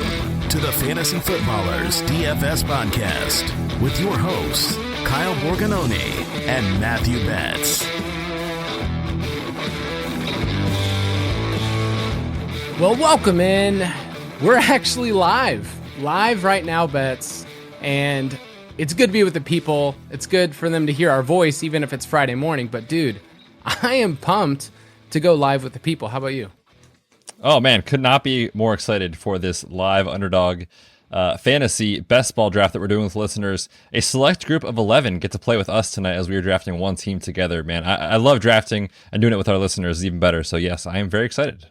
Welcome to the Fantasy Footballers DFS Podcast with your hosts, Kyle Borgononi and Matthew Betz. Well, welcome in. We're actually live right now, Betz, and it's good to be with the people. It's good for them to hear our voice, even if it's Friday morning. But dude, I am pumped to go live with the people. How about you? Oh man, could not be more excited for this live Underdog Fantasy Best Ball draft that we're doing with listeners. A select group of 11 get to play with us tonight as we are drafting one team together. Man, I love drafting, and doing it with our listeners is even better. So yes, I am very excited.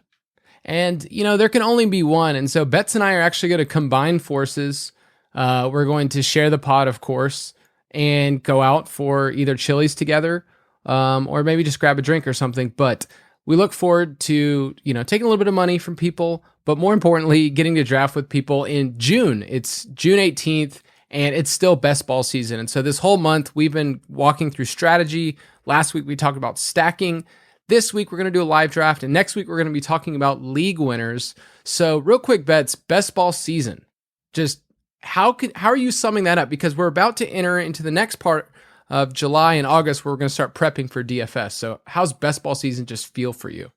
And, you know, there can only be one. And so Betz and I are actually going to combine forces. We're going to share the pod, of course, and go out for either Chili's together or maybe just grab a drink or something. But we look forward to, you know, taking a little bit of money from people, but more importantly, getting to draft with people in June. It's June 18th, and it's still best ball season. And so this whole month, we've been walking through strategy. Last week, we talked about stacking. This week, we're going to do a live draft, and next week, we're going to be talking about league winners. So real quick, Betz, best ball season. Just how are you summing that up? Because we're about to enter into the next part of July and August where we're going to start prepping for DFS. So how's best ball season just feel for you?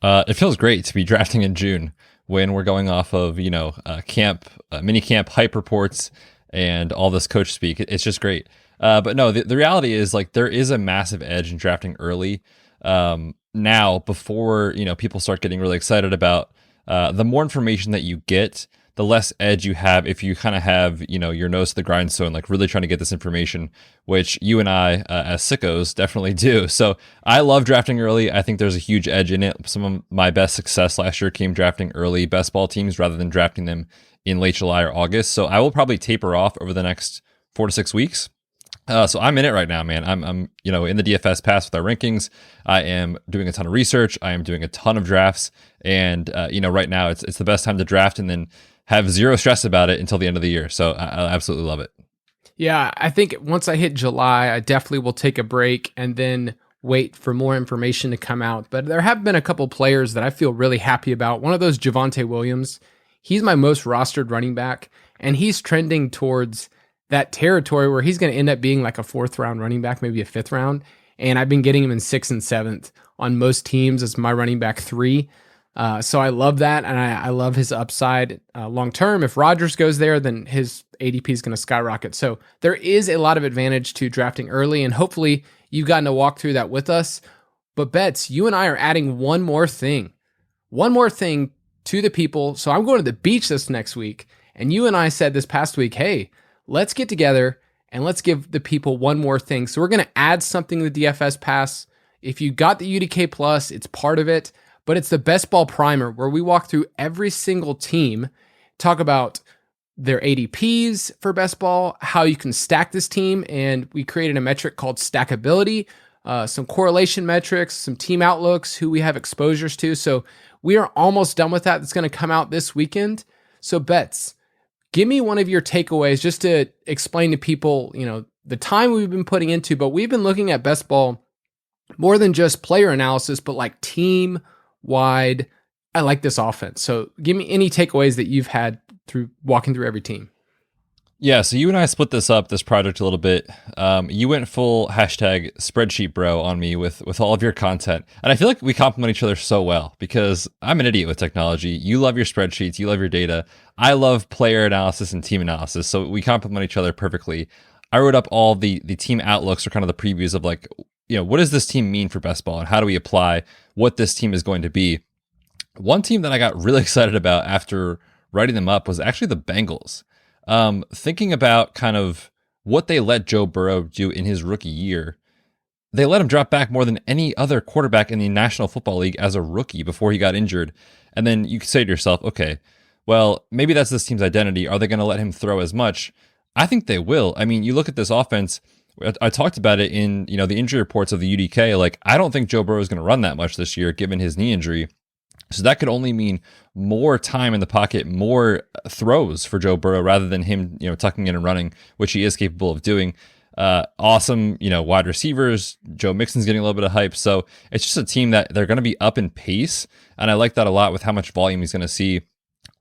It feels great to be drafting in June when we're going off of, camp, mini camp hype reports and all this coach speak. It's just great. But no, the reality is like there is a massive edge in drafting early. Now, before, people start getting really excited about the more information that you get, the less edge you have if you kind of have, your nose to the grindstone, like really trying to get this information, which you and I, as sickos, definitely do. So I love drafting early. I think there's a huge edge in it. Some of my best success last year came drafting early best ball teams rather than drafting them in late July or August. So I will probably taper off over the next 4 to 6 weeks. So I'm in it right now, man. I'm in the DFS pass with our rankings. I am doing a ton of research. I am doing a ton of drafts, and right now it's the best time to draft, and then have zero stress about it until the end of the year. So I absolutely love it. Yeah, I think once I hit July, I definitely will take a break and then wait for more information to come out. But there have been a couple players that I feel really happy about. One of those, Javonte Williams. He's my most rostered running back, and he's trending towards that territory where he's going to end up being like a 4th round running back, maybe a 5th round. And I've been getting him in 6th and 7th on most teams as my running back 3. So I love that, and I love his upside long term. If Rodgers goes there, then his ADP is going to skyrocket. So there is a lot of advantage to drafting early, and hopefully you've gotten to walk through that with us. But Betz, you and I are adding one more thing to the people. So I'm going to the beach this next week, and you and I said this past week, hey, let's get together and let's give the people one more thing. So we're going to add something to the DFS Pass. If you got the UDK Plus, it's part of it, but it's the Best Ball Primer where we walk through every single team, talk about their ADPs for Best Ball, how you can stack this team, and we created a metric called stackability, some correlation metrics, some team outlooks, who we have exposures to. So we are almost done with that. That's going to come out this weekend. So Betz, give me one of your takeaways just to explain to people, the time we've been putting into, but we've been looking at best ball more than just player analysis, but like team wide. I like this offense. So give me any takeaways that you've had through walking through every team. Yeah, so you and I split this project a little bit. You went full hashtag spreadsheet bro on me with all of your content. And I feel like we complement each other so well because I'm an idiot with technology. You love your spreadsheets, you love your data. I love player analysis and team analysis. So we complement each other perfectly. I wrote up all the team outlooks or kind of the previews of like, what does this team mean for best ball and how do we apply what this team is going to be? One team that I got really excited about after writing them up was actually the Bengals. Thinking about kind of what they let Joe Burrow do in his rookie year, they let him drop back more than any other quarterback in the National Football League as a rookie before he got injured. And then you could say to yourself, okay, well, maybe that's this team's identity. Are they going to let him throw as much? I think they will. I mean, you look at this offense. I talked about it in the injury reports of the UDK. Like, I don't think Joe Burrow is going to run that much this year, given his knee injury. So that could only mean more time in the pocket, more throws for Joe Burrow rather than him, tucking in and running, which he is capable of doing. Awesome, wide receivers. Joe Mixon's getting a little bit of hype. So it's just a team that they're going to be up in pace. And I like that a lot with how much volume he's going to see.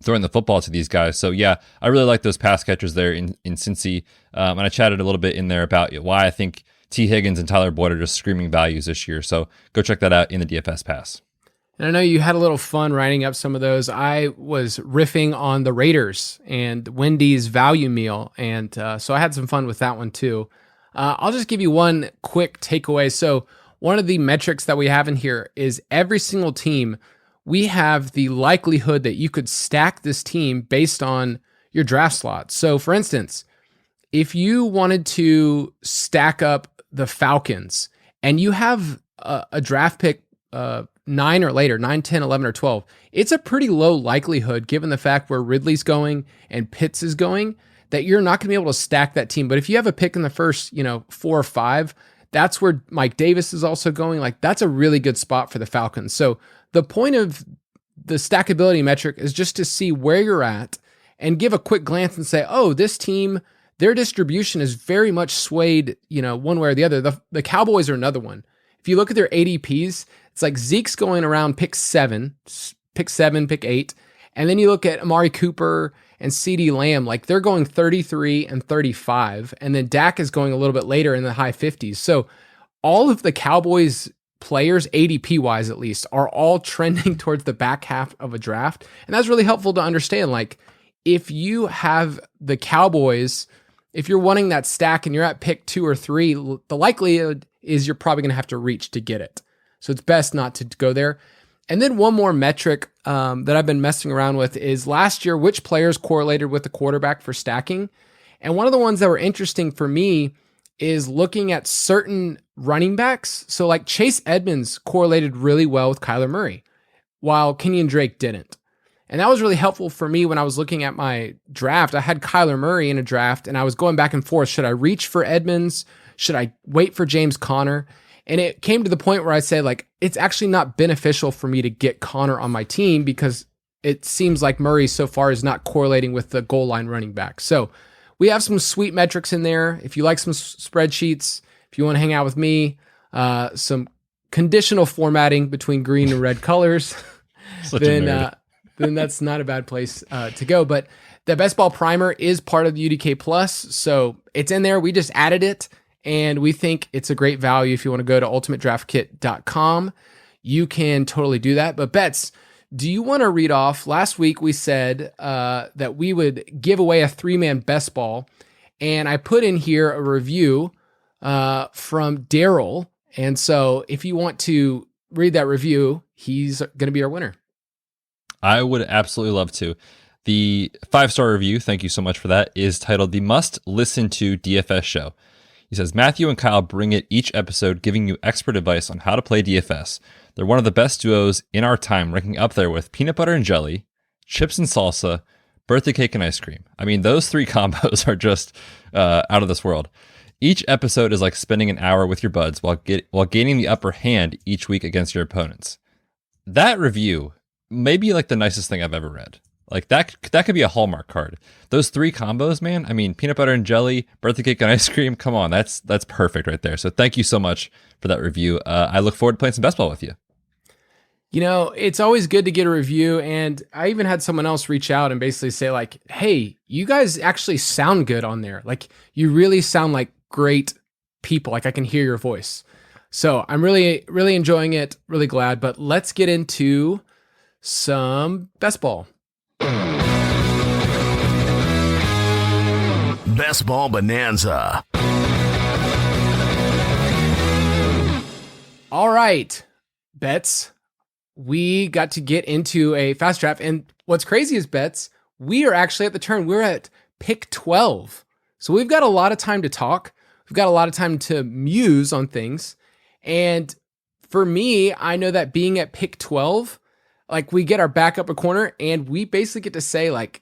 throwing the football to these guys. So yeah, I really like those pass catchers there in Cincy. And I chatted a little bit in there about why I think T. Higgins and Tyler Boyd are just screaming values this year. So go check that out in the DFS Pass. And I know you had a little fun writing up some of those. I was riffing on the Raiders and Wendy's value meal. And so I had some fun with that one too. I'll just give you one quick takeaway. So one of the metrics that we have in here is every single team, we have the likelihood that you could stack this team based on your draft slots. So for instance, if you wanted to stack up the Falcons and you have a draft pick 9 or later, 9, 10, 11, or 12, it's a pretty low likelihood given the fact where Ridley's going and Pitts is going that you're not going to be able to stack that team. But if you have a pick in the first, 4 or 5, that's where Mike Davis is also going. Like that's a really good spot for the Falcons. So the point of the stackability metric is just to see where you're at and give a quick glance and say, oh, this team, their distribution is very much swayed, one way or the other. The Cowboys are another one. If you look at their ADPs, it's like Zeke's going around pick 7, pick 8. And then you look at Amari Cooper and CeeDee Lamb, like they're going 33 and 35. And then Dak is going a little bit later in the high 50s. So all of the Cowboys players, ADP wise at least, are all trending towards the back half of a draft. And that's really helpful to understand. Like if you have the Cowboys, if you're wanting that stack and you're at pick 2 or 3, the likelihood is you're probably going to have to reach to get it. So it's best not to go there. And then one more metric that I've been messing around with is last year, which players correlated with the quarterback for stacking. And one of the ones that were interesting for me is looking at certain running backs. So like Chase Edmonds correlated really well with Kyler Murray, while Kenyon Drake didn't. And that was really helpful for me when I was looking at my draft. I had Kyler Murray in a draft and I was going back and forth. Should I reach for Edmonds? Should I wait for James Conner? And it came to the point where I said, like, it's actually not beneficial for me to get Conner on my team because it seems like Murray so far is not correlating with the goal line running back. So we have some sweet metrics in there. If you like some spreadsheets, if you want to hang out with me, some conditional formatting between green and red colors, then that's not a bad place to go. But the Best Ball Primer is part of the UDK Plus, so it's in there. We just added it. And we think it's a great value. If you want to go to ultimatedraftkit.com, you can totally do that. But Betz, do you want to read off? Last week we said that we would give away a 3-man best ball. And I put in here a review from Daryl. And so if you want to read that review, he's going to be our winner. I would absolutely love to. The 5-star review, thank you so much for that, is titled The Must Listen to DFS Show. He says, Matthew and Kyle bring it each episode, giving you expert advice on how to play DFS. They're one of the best duos in our time, ranking up there with peanut butter and jelly, chips and salsa, birthday cake and ice cream. I mean, those 3 combos are just out of this world. Each episode is like spending an hour with your buds while gaining the upper hand each week against your opponents. That review may be like the nicest thing I've ever read. Like that could be a Hallmark card. Those 3 combos, man. I mean, peanut butter and jelly, birthday cake and ice cream. Come on, that's perfect right there. So thank you so much for that review. I look forward to playing some best ball with you. It's always good to get a review. And I even had someone else reach out and basically say like, hey, you guys actually sound good on there. Like you really sound like great people. Like I can hear your voice. So I'm really, really enjoying it. Really glad. But let's get into some best ball. Best Ball Bonanza. All right, Betz, we got to get into a fast draft. And what's crazy is, Betz, we are actually at the turn. We're at pick 12. So we've got a lot of time to talk. We've got a lot of time to muse on things. And for me, I know that being at pick 12, like we get our back up a corner and we basically get to say like,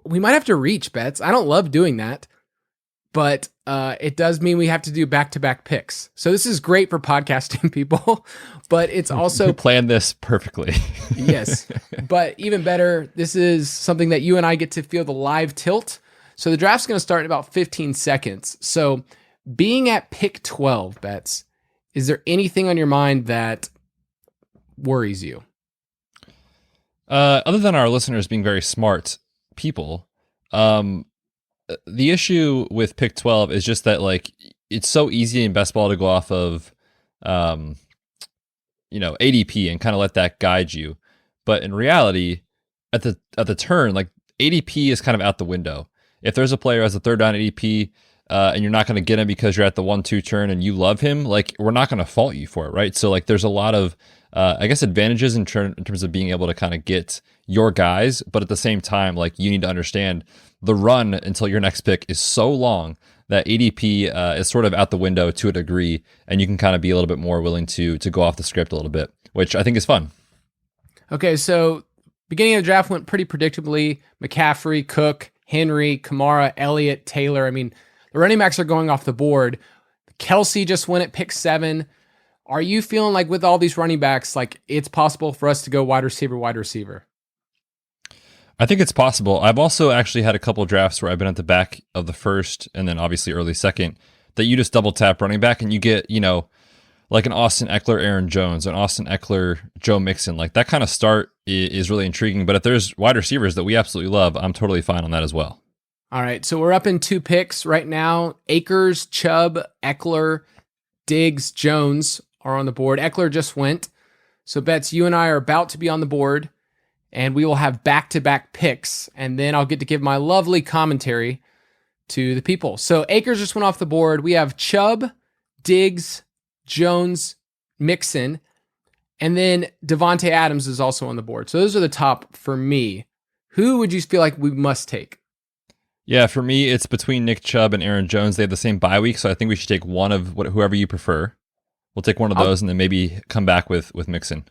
we might have to reach, Betz. I don't love doing that, but it does mean we have to do back-to-back picks. So this is great for podcasting people, but it's also... Plan this perfectly. Yes, but even better, this is something that you and I get to feel the live tilt. So the draft's going to start in about 15 seconds. So being at pick 12, Betz, is there anything on your mind that worries you? Other than our listeners being very smart people, the issue with pick 12 is just that like it's so easy in best ball to go off of ADP and kind of let that guide you. But in reality, at the turn, like ADP is kind of out the window. If there's a player who has a third down ADP and you're not going to get him because you're at the 1-2 turn and you love him, like we're not going to fault you for it, right? So like there's a lot of advantages in terms of being able to kind of get your guys, but at the same time, like you need to understand the run until your next pick is so long that ADP is sort of out the window to a degree, and you can kind of be a little bit more willing to go off the script a little bit, which I think is fun. Okay, so beginning of the draft went pretty predictably. McCaffrey, Cook, Henry, Kamara, Elliott, Taylor. I mean, the running backs are going off the board. Kelsey just went at pick 7. Are you feeling like with all these running backs, like it's possible for us to go wide receiver? I think it's possible. I've also actually had a couple of drafts where I've been at the back of the first and then obviously early second that you just double tap running back and you get, like an Austin Eckler, Aaron Jones, an Austin Eckler, Joe Mixon. Like that kind of start is really intriguing. But if there's wide receivers that we absolutely love, I'm totally fine on that as well. All right. So we're up in 2 picks right now. Akers, Chubb, Eckler, Diggs, Jones are on the board. Eckler just went. So Betz, you and I are about to be on the board. And we will have back-to-back picks, and then I'll get to give my lovely commentary to the people. So Akers just went off the board. We have Chubb, Diggs, Jones, Mixon, and then Devontae Adams is also on the board. So those are the top for me. Who would you feel like we must take? Yeah, for me, it's between Nick Chubb and Aaron Jones. They have the same bye week, so I think we should take one of whoever you prefer. We'll take one of those and then maybe come back with Mixon.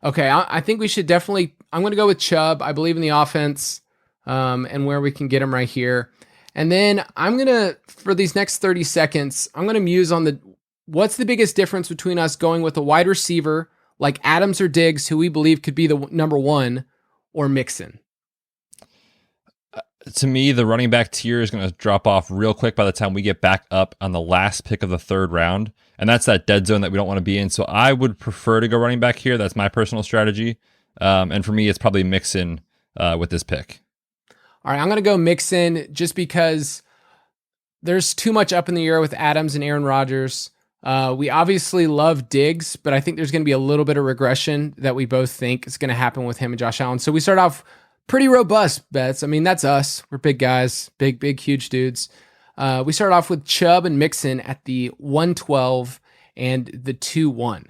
Okay, I think we should definitely. I'm going to go with Chubb. I believe in the offense and where we can get him right here. And then I'm going to, for these next 30 seconds, I'm going to muse on what's the biggest difference between us going with a wide receiver like Adams or Diggs, who we believe could be the number 1, or Mixon. To me, the running back tier is going to drop off real quick by the time we get back up on the last pick of the 3rd round. And that's that dead zone that we don't want to be in. So I would prefer to go running back here. That's my personal strategy. And for me, it's probably Mixon with this pick. All right, I'm going to go Mixon just because there's too much up in the air with Adams and Aaron Rodgers. We obviously love Diggs, but I think there's going to be a little bit of regression that we both think is going to happen with him and Josh Allen. So we start off pretty robust bets. I mean, that's us. We're big guys, big, huge dudes. We start off with Chubb and Mixon at the 112 and the 2-1.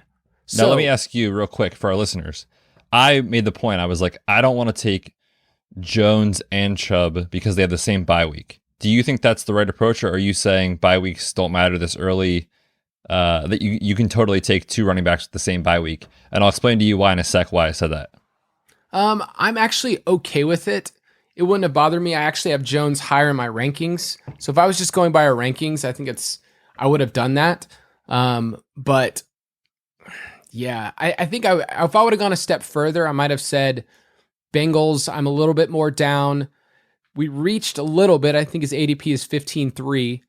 So now let me ask you real quick for our listeners. I made the point. I was like, I don't want to take Jones and Chubb because they have the same bye week. Do you think that's the right approach, or are you saying bye weeks don't matter this early? That you can totally take 2 running backs with the same bye week, and I'll explain to you why in a sec why I said that. I'm actually okay with it. It wouldn't have bothered me. I actually have Jones higher in my rankings. So if I was just going by our rankings, I think I would have done that. But yeah, I think if I would have gone a step further, I might have said Bengals, I'm a little bit more down. We reached a little bit. I think his ADP is 15.3.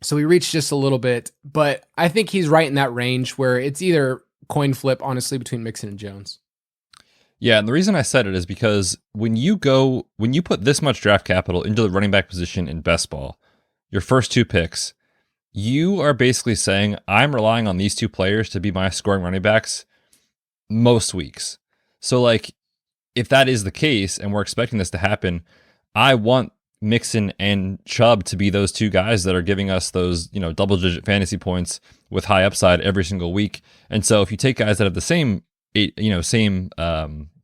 So we reached just a little bit, but I think he's right in that range where it's either coin flip, honestly, between Mixon and Jones. Yeah, and the reason I said it is because when you put this much draft capital into the running back position in best ball, your first 2 picks, you are basically saying, I'm relying on these 2 players to be my scoring running backs most weeks. So like, if that is the case and we're expecting this to happen, I want Mixon and Chubb to be those 2 guys that are giving us those, double-digit fantasy points with high upside every single week. And so if you take guys that have the same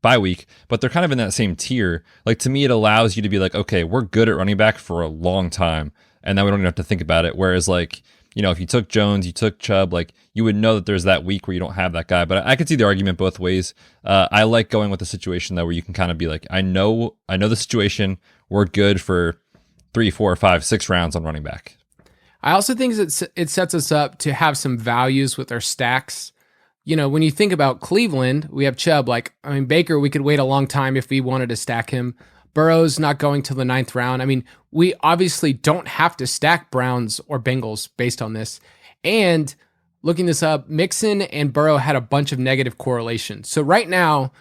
bye week, but they're kind of in that same tier, like to me, it allows you to be like, okay, we're good at running back for a long time, and then we don't even have to think about it. Whereas like, if you took Jones, you took Chubb, like you would know that there's that week where you don't have that guy. But I could see the argument both ways. I like going with the situation though, where you can kind of be like, I know the situation. We're good for 3, 4, 5, 6 rounds on running back. I also think it sets us up to have some values with our stacks. When you think about Cleveland, we have Chubb. Baker, we could wait a long time if we wanted to stack him. Burrow's not going till the 9th round. I mean, we obviously don't have to stack Browns or Bengals based on this. And looking this up, Mixon and Burrow had a bunch of negative correlations. So right now,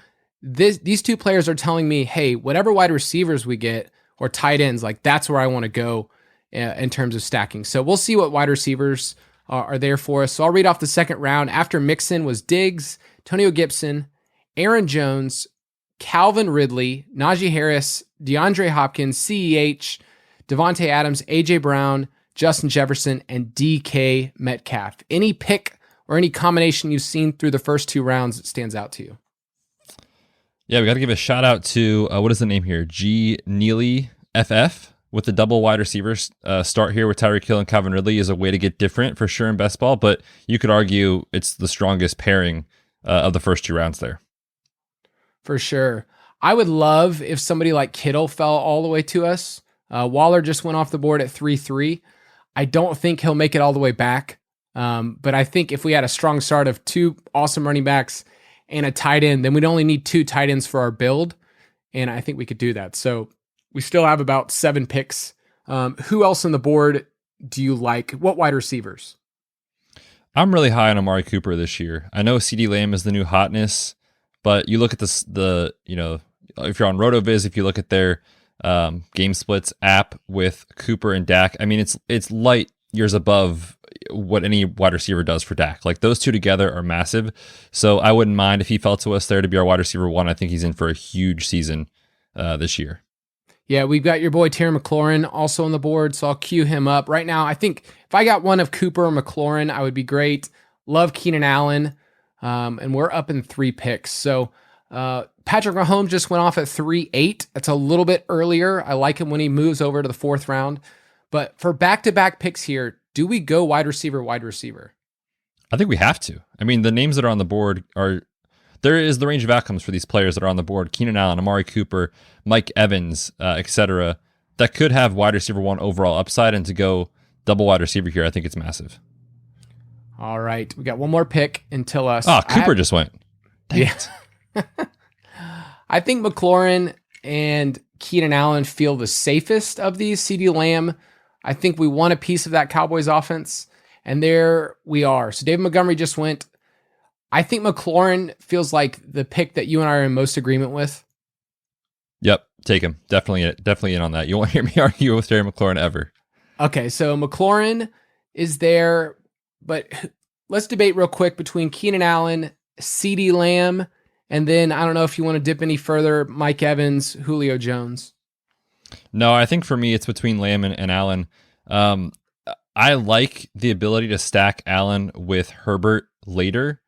these two players are telling me, hey, whatever wide receivers we get or tight ends, like that's where I want to go in terms of stacking. So we'll see what wide receivers are there for us. So I'll read off the second round. After Mixon was Diggs, Antonio Gibson, Aaron Jones, Calvin Ridley, Najee Harris, DeAndre Hopkins, CEH, Devontae Adams, AJ Brown, Justin Jefferson, and DK Metcalf. Any pick or any combination you've seen through the first two rounds that stands out to you? Yeah, we got to give a shout out to, what is the name here? G. Neely FF with the double wide receivers start here with Tyreek Hill and Calvin Ridley is a way to get different for sure in best ball, but you could argue it's the strongest pairing of the first two rounds there. For sure. I would love if somebody like Kittle fell all the way to us. Waller just went off the board at 3-3. I don't think he'll make it all the way back. But I think if we had a strong start of two awesome running backs and a tight end, then we'd only need two tight ends for our build. And I think we could do that. So we still have about 7 picks. Who else on the board do you like? What wide receivers? I'm really high on Amari Cooper this year. I know CeeDee Lamb is the new hotness, but you look at if you're on RotoViz, if you look at their game splits app with Cooper and Dak, I mean, it's light years above what any wide receiver does for Dak. Like those two together are massive. So I wouldn't mind if he fell to us there to be our wide receiver 1. I think he's in for a huge season this year. Yeah, we've got your boy Terry McLaurin also on the board, so I'll cue him up. Right now, I think if I got one of Cooper or McLaurin, I would be great. Love Keenan Allen, and we're up in 3 picks. So Patrick Mahomes just went off at 3-8. That's a little bit earlier. I like him when he moves over to the 4th round. But for back-to-back picks here, do we go wide receiver? I think we have to. I mean, the names that are on the board there is the range of outcomes for these players that are on the board. Keenan Allen, Amari Cooper, Mike Evans, etc. That could have wide receiver 1 overall upside, and to go double wide receiver here, I think it's massive. All right. We got one more pick until us. Cooper just went. Dang it. I think McLaurin and Keenan Allen feel the safest of these. CeeDee Lamb, I think we want a piece of that Cowboys offense, and there we are. So David Montgomery just went. I think McLaurin feels like the pick that you and I are in most agreement with. Yep, take him. Definitely in on that. You won't hear me argue with Terry McLaurin ever. Okay, so McLaurin is there, but let's debate real quick between Keenan Allen, CeeDee Lamb, and then I don't know if you want to dip any further, Mike Evans, Julio Jones. No, I think for me it's between Lamb and Allen. I like the ability to stack Allen with Herbert later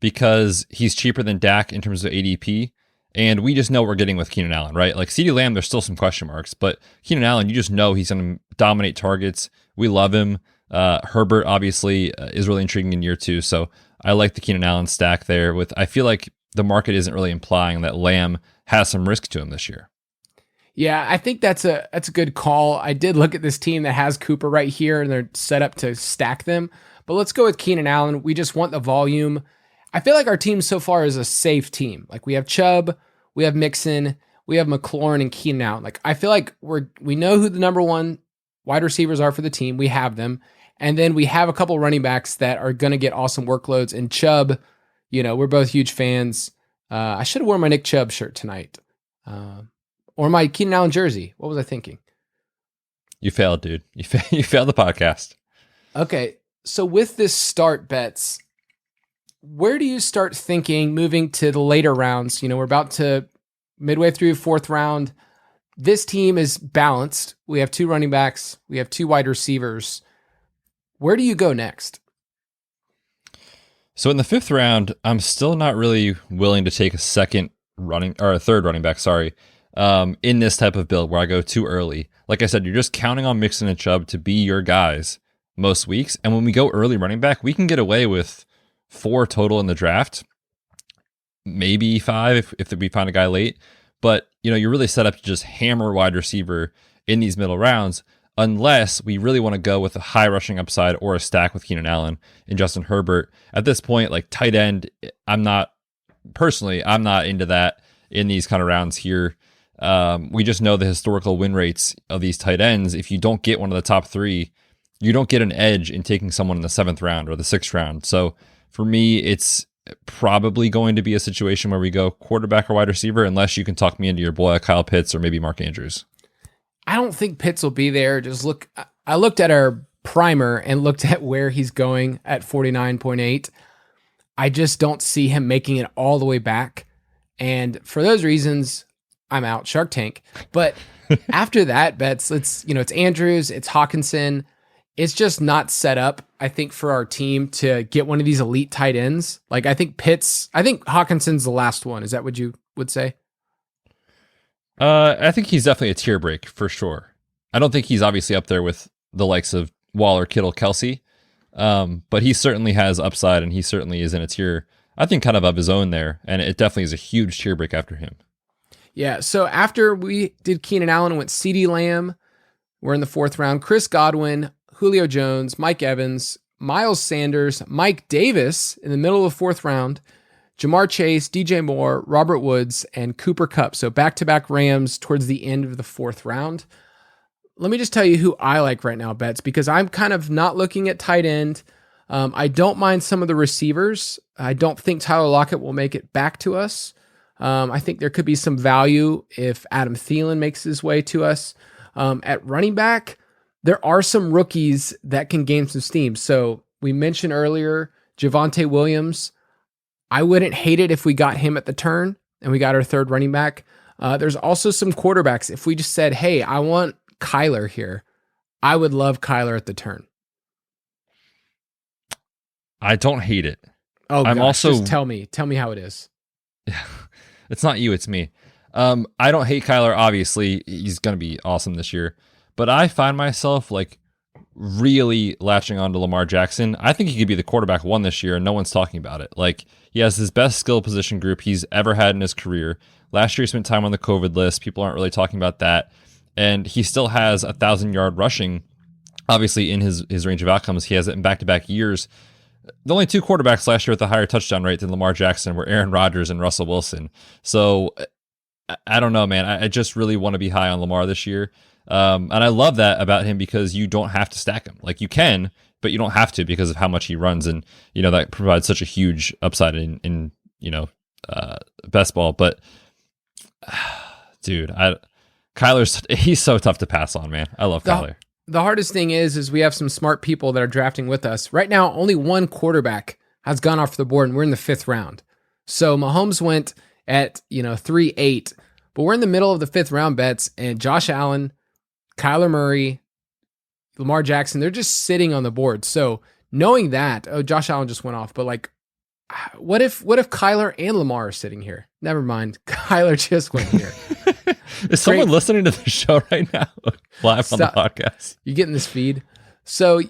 because he's cheaper than Dak in terms of ADP. And we just know what we're getting with Keenan Allen, right? Like CeeDee Lamb, there's still some question marks, but Keenan Allen, you just know he's going to dominate targets. We love him. Herbert obviously is really intriguing in year 2. So I like the Keenan Allen stack there I feel like the market isn't really implying that Lamb has some risk to him this year. Yeah, I think that's a good call. I did look at this team that has Cooper right here, and they're set up to stack them. But let's go with Keenan Allen. We just want the volume. I feel like our team so far is a safe team. Like we have Chubb, we have Mixon, we have McLaurin and Keenan Allen. Like I feel like we know who the number 1 wide receivers are for the team. We have them. And then we have a couple running backs that are going to get awesome workloads. And Chubb, we're both huge fans. I should have worn my Nick Chubb shirt tonight. Or my Keenan Allen jersey. What was I thinking? You failed, dude. You failed the podcast. Okay. So with this start, Betz, where do you start thinking moving to the later rounds? We're about to midway through 4th round. This team is balanced. We have 2 running backs. We have 2 wide receivers. Where do you go next? So in the 5th round, I'm still not really willing to take a 3rd running back, in this type of build where I go too early. Like I said, you're just counting on Mixon and Chubb to be your guys most weeks. And when we go early running back, we can get away with 4 total in the draft, maybe 5 if we find a guy late. But you're really set up to just hammer wide receiver in these middle rounds, unless we really want to go with a high rushing upside or a stack with Keenan Allen and Justin Herbert. At this point, like tight end, I'm not into that in these kind of rounds here. We just know the historical win rates of these tight ends. If you don't get one of the top 3, you don't get an edge in taking someone in the 7th round or the 6th round. So for me, it's probably going to be a situation where we go quarterback or wide receiver, unless you can talk me into your boy Kyle Pitts or maybe Mark Andrews. I don't think Pitts will be there. I looked at our primer and looked at where he's going at 49.8. I just don't see him making it all the way back. And for those reasons, I'm out. Shark Tank. But after that, Betts, it's Andrews, it's Hawkinson. It's just not set up, I think, for our team to get one of these elite tight ends. Like, I think Hawkinson's the last one. Is that what you would say? I think he's definitely a tier break for sure. I don't think he's obviously up there with the likes of Waller, Kittle, Kelsey. But he certainly has upside, and he certainly is in a tier, I think, kind of his own there. And it definitely is a huge tier break after him. Yeah. So after we did Keenan Allen, went CeeDee Lamb. We're in the 4th round. Chris Godwin, Julio Jones, Mike Evans, Miles Sanders, Mike Davis in the middle of the 4th round, Jamar Chase, DJ Moore, Robert Woods, and Cooper Kupp. So back-to-back Rams towards the end of the 4th round. Let me just tell you who I like right now, Betts, because I'm kind of not looking at tight end. I don't mind some of the receivers. I don't think Tyler Lockett will make it back to us. I think there could be some value if Adam Thielen makes his way to us. At running back, there are some rookies that can gain some steam. So we mentioned earlier, Javonte Williams. I wouldn't hate it if we got him at the turn and we got our 3rd running back. There's also some quarterbacks. If we just said, hey, I want Kyler here, I would love Kyler at the turn. I don't hate it. Oh, I'm gosh, also just tell me how it is. Yeah, it's not you, it's me. I don't hate Kyler. Obviously, he's going to be awesome this year, but I find myself like really latching on to Lamar Jackson. I think he could be the quarterback 1 this year, and no one's talking about it. Like, he has his best skill position group he's ever had in his career. Last year, he spent time on the COVID list. People aren't really talking about that. And he still has 1,000-yard rushing, obviously, in his range of outcomes. He has it in back-to-back years. The only 2 quarterbacks last year with a higher touchdown rate than Lamar Jackson were Aaron Rodgers and Russell Wilson. So I don't know, man. I just really want to be high on Lamar this year. And I love that about him because you don't have to stack him. Like, you can, but you don't have to because of how much he runs. And, that provides such a huge upside in best ball. But, dude, he's so tough to pass on, man. I love Kyler. The hardest thing is we have some smart people that are drafting with us. Right now, only 1 quarterback has gone off the board, and we're in the 5th round. So Mahomes went at 3-8, but we're in the middle of the 5th round, Betts, and Josh Allen, Kyler Murray, Lamar Jackson, they're just sitting on the board. So knowing that, Josh Allen just went off, but like, what if Kyler and Lamar are sitting here? Never mind. Kyler just went here. Is someone listening to the show right now? Live on the podcast. You getting this feed? So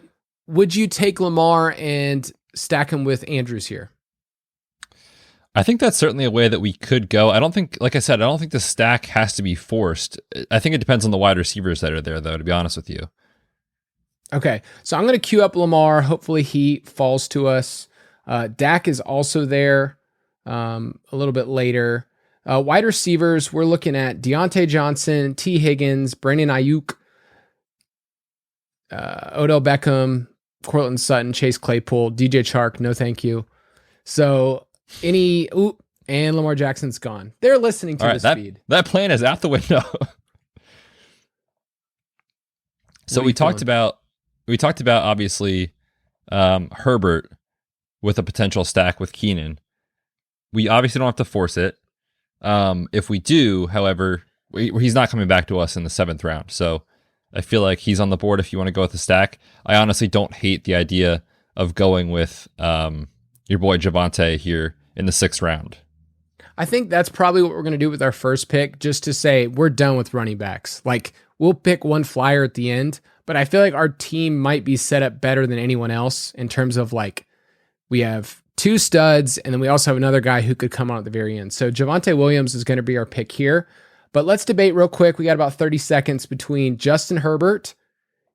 would you take Lamar and stack him with Andrews here? I think that's certainly a way that we could go. I don't think, like I said, I don't think the stack has to be forced. I think it depends on the wide receivers that are there, though, to be honest with you. Okay, so I'm going to queue up Lamar. Hopefully he falls to us. Dak is also there a little bit later. Wide receivers, we're looking at Deontay Johnson, T. Higgins, Brandon Ayuk, Odell Beckham, Courtland Sutton, Chase Claypool, DJ Chark, no thank you. So and Lamar Jackson's gone. They're listening to this feed. That plan is out the window. So we talked about obviously Herbert with a potential stack with Keenan. We obviously don't have to force it. If we do, however, he's not coming back to us in the 7th round. So I feel like he's on the board if you want to go with the stack. I honestly don't hate the idea of going with your boy Javonte here in the 6th round. I think that's probably what we're going to do with our first pick, just to say we're done with running backs. Like, we'll pick one flyer at the end, but I feel like our team might be set up better than anyone else in terms of, like, we have 2 studs, and then we also have another guy who could come on at the very end. So Javonte Williams is going to be our pick here. But let's debate real quick. We got about 30 seconds between Justin Herbert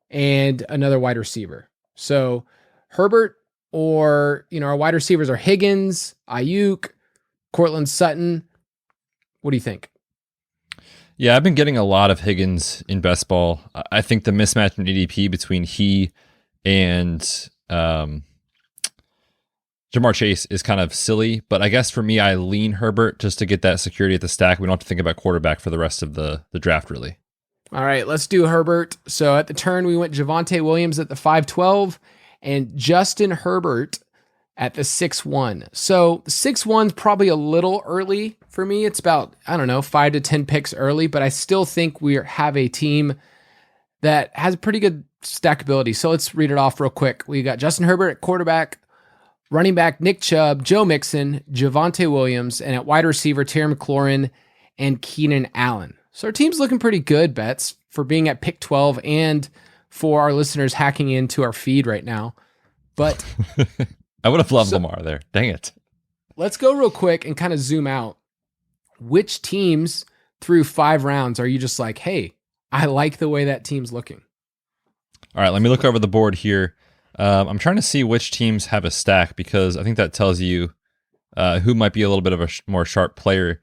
and another wide receiver. So Herbert, or, our wide receivers are Higgins, Ayuk, Courtland Sutton. What do you think? Yeah, I've been getting a lot of Higgins in best ball. I think the mismatch in ADP between he and Jamar Chase is kind of silly, but I guess for me, I lean Herbert just to get that security at the stack. We don't have to think about quarterback for the rest of the draft, really. All right, let's do Herbert. So at the turn, we went Javonte Williams at the 512 and Justin Herbert at the 6-1. So 6-1 is probably a little early for me. It's about, 5 to 10 picks early, but I still think we have a team that has pretty good stackability. So let's read it off real quick. We got Justin Herbert at quarterback, running back Nick Chubb, Joe Mixon, Javonte Williams, and at wide receiver Terry McLaurin and Keenan Allen. So our team's looking pretty good, Betz, for being at pick 12 and for our listeners hacking into our feed right now. But I would have loved Lamar there. Dang it. Let's go real quick and kind of zoom out. Which teams through 5 rounds are you just like, hey, I like the way that team's looking? All right, let me look over the board here. I'm trying to see which teams have a stack because I think that tells you who might be a little bit of a more sharp player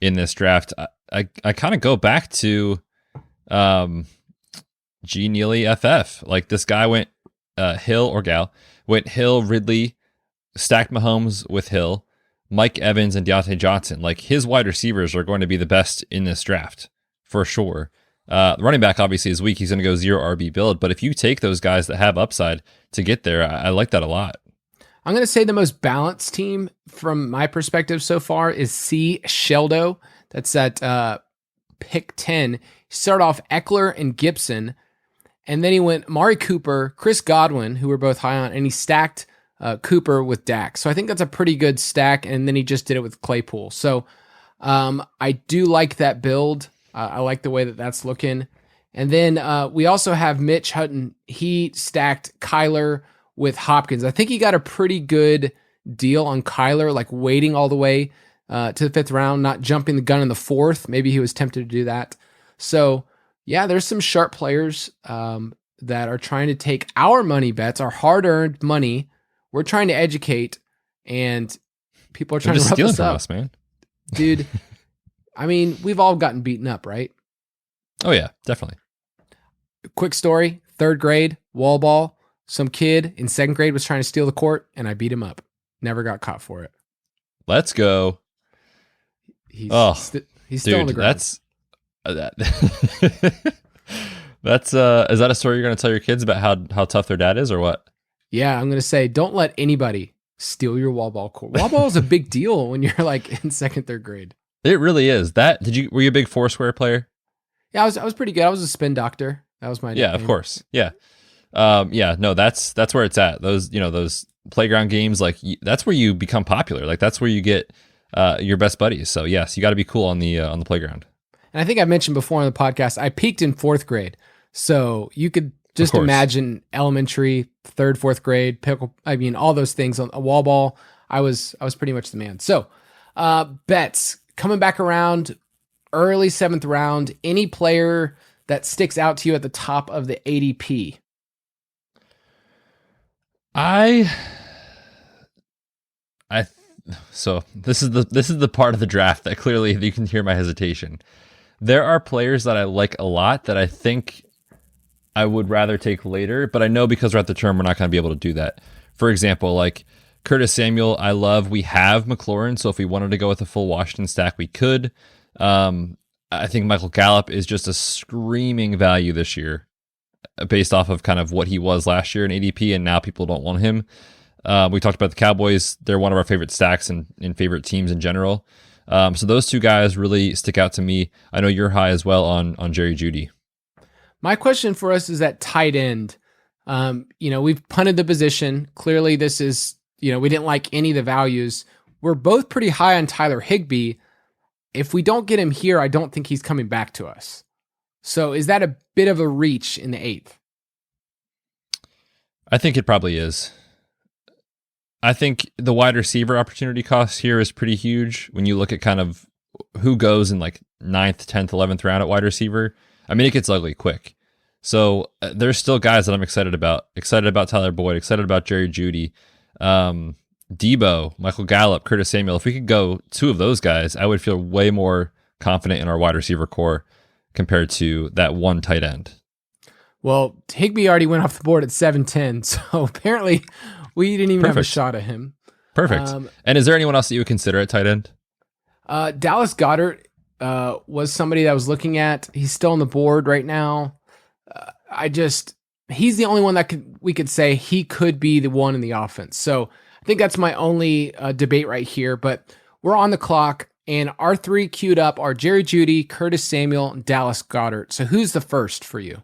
in this draft. I kind of go back to G. Neely FF. Like this guy went Hill or gal went Hill, Ridley, stacked Mahomes with Hill, Mike Evans, and Deontay Johnson. Like his wide receivers are going to be the best in this draft for sure. The running back obviously is weak. He's going to go 0 RB build. But if you take those guys that have upside to get there, I like that a lot. I'm going to say the most balanced team from my perspective so far is C. Sheldo. That's at pick 10. He started off Eckler and Gibson. And then he went Amari Cooper, Chris Godwin, who were both high on, and he stacked Cooper with Dak. So I think that's a pretty good stack. And then he just did it with Claypool. So I do like that build. I like the way that that's looking. And then we also have Mitch Hutton. He stacked Kyler with Hopkins. I think he got a pretty good deal on Kyler, like waiting all the way to the 5th round, not jumping the gun in the 4th. Maybe he was tempted to do that. So yeah, there's some sharp players that are trying to take our money bets, our hard-earned money. We're trying to educate, and people are trying to rough us up. Us, man. Dude, I mean, we've all gotten beaten up, right? Oh, yeah, definitely. Quick story, 3rd grade, wall ball. Some kid in 2nd grade was trying to steal the court, and I beat him up. Never got caught for it. Let's go. He's still on the ground. That's is that a story you're going to tell your kids about how tough their dad is or what? Yeah, I'm going to say, don't let anybody steal your wall ball court. Wall ball is a big deal when you're like in 2nd, 3rd grade. It really is. Were you a big Foursquare player? Yeah, I was pretty good. I was a spin doctor. That was my nickname. Yeah, of course. Yeah. No, that's where it's at. Those playground games, like that's where you become popular. Like that's where you get your best buddies. So yes, you got to be cool on the playground. And I think I mentioned before on the podcast, I peaked in 4th grade. So you could just imagine elementary, 3rd, 4th grade, all those things on a wall ball. I was pretty much the man. So bets coming back around early 7th round, any player that sticks out to you at the top of the ADP? So this is the part of the draft that clearly you can hear my hesitation. There are players that I like a lot that I think I would rather take later, but I know because we're at the term, we're not going to be able to do that. For example, like Curtis Samuel, I love. We have McLaurin, so if we wanted to go with a full Washington stack, we could. I think Michael Gallup is just a screaming value this year based off of kind of what he was last year in ADP, and now people don't want him. We talked about the Cowboys. They're one of our favorite stacks and favorite teams in general. So those two guys really stick out to me. I know you're high as well on Jerry Jeudy. My question for us is at tight end. We've punted the position. Clearly this is, we didn't like any of the values. We're both pretty high on Tyler Higbee. If we don't get him here, I don't think he's coming back to us. So is that a bit of a reach in the 8th? I think it probably is. I think the wide receiver opportunity cost here is pretty huge when you look at kind of who goes in like 9th, 10th, 11th round at wide receiver. I mean, it gets ugly quick. So there's still guys that I'm excited about. Excited about Tyler Boyd, excited about Jerry Jeudy, Debo, Michael Gallup, Curtis Samuel. If we could go 2 of those guys, I would feel way more confident in our wide receiver core compared to that one tight end. Well, Higbee already went off the board at 7-10, so apparently we didn't even have a shot at him. Perfect. And is there anyone else that you would consider at tight end? Dallas Goedert was somebody that I was looking at. He's still on the board right now. He's the only one that we could say he could be the one in the offense. So I think that's my only debate right here. But we're on the clock, and our three queued up are Jerry Jeudy, Curtis Samuel, and Dallas Goedert. So who's the first for you?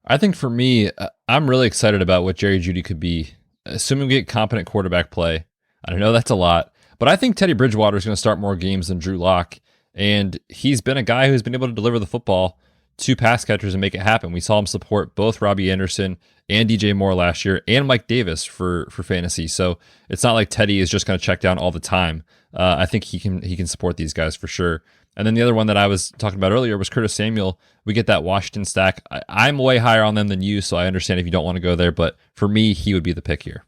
I think for me, I'm really excited about what Jerry Jeudy could be, assuming we get competent quarterback play. I know that's a lot, but I think Teddy Bridgewater is going to start more games than Drew Lock, and he's been a guy who's been able to deliver the football to pass catchers and make it happen. We saw him support both Robbie Anderson and DJ Moore last year, and Mike Davis for fantasy. So it's not like Teddy is just going to check down all the time. I think he can support these guys for sure. And then the other one that I was talking about earlier was Curtis Samuel. We get that Washington stack. I'm way higher on them than you, so I understand if you don't want to go there. But for me, he would be the pick here.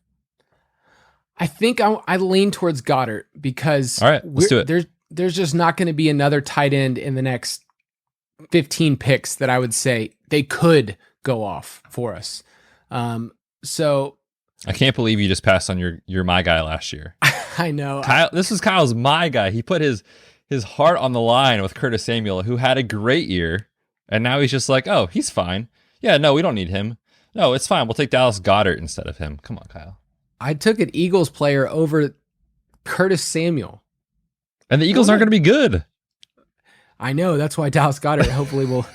I think I lean towards Goddard because all right, let's do it. There's just not going to be another tight end in the next 15 picks that I would say they could go off for us. So I can't believe you just passed on your my guy last year. I know. Kyle, this was Kyle's my guy. He put his heart on the line with Curtis Samuel, who had a great year, and now he's just like, oh, he's fine. Yeah, no, we don't need him. No, it's fine. We'll take Dallas Goedert instead of him. Come on, Kyle. I took an Eagles player over Curtis Samuel. And the Eagles aren't going to be good. I know. That's why Dallas Goedert hopefully will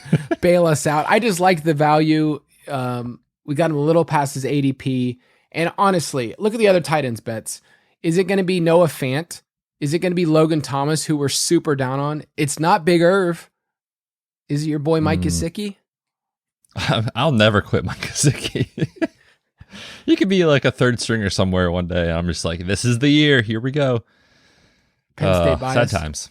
bail us out. I just like the value. We got him a little past his ADP. And honestly, look at the other tight ends bets. Is it going to be Noah Fant? Is it going to be Logan Thomas, who we're super down on? It's not Big Irv. Is it your boy Mike Gesicki? I'll never quit Mike Gesicki. He could be like a third stringer somewhere one day. I'm just like, this is the year. Here we go. Penn State bias. Sad times.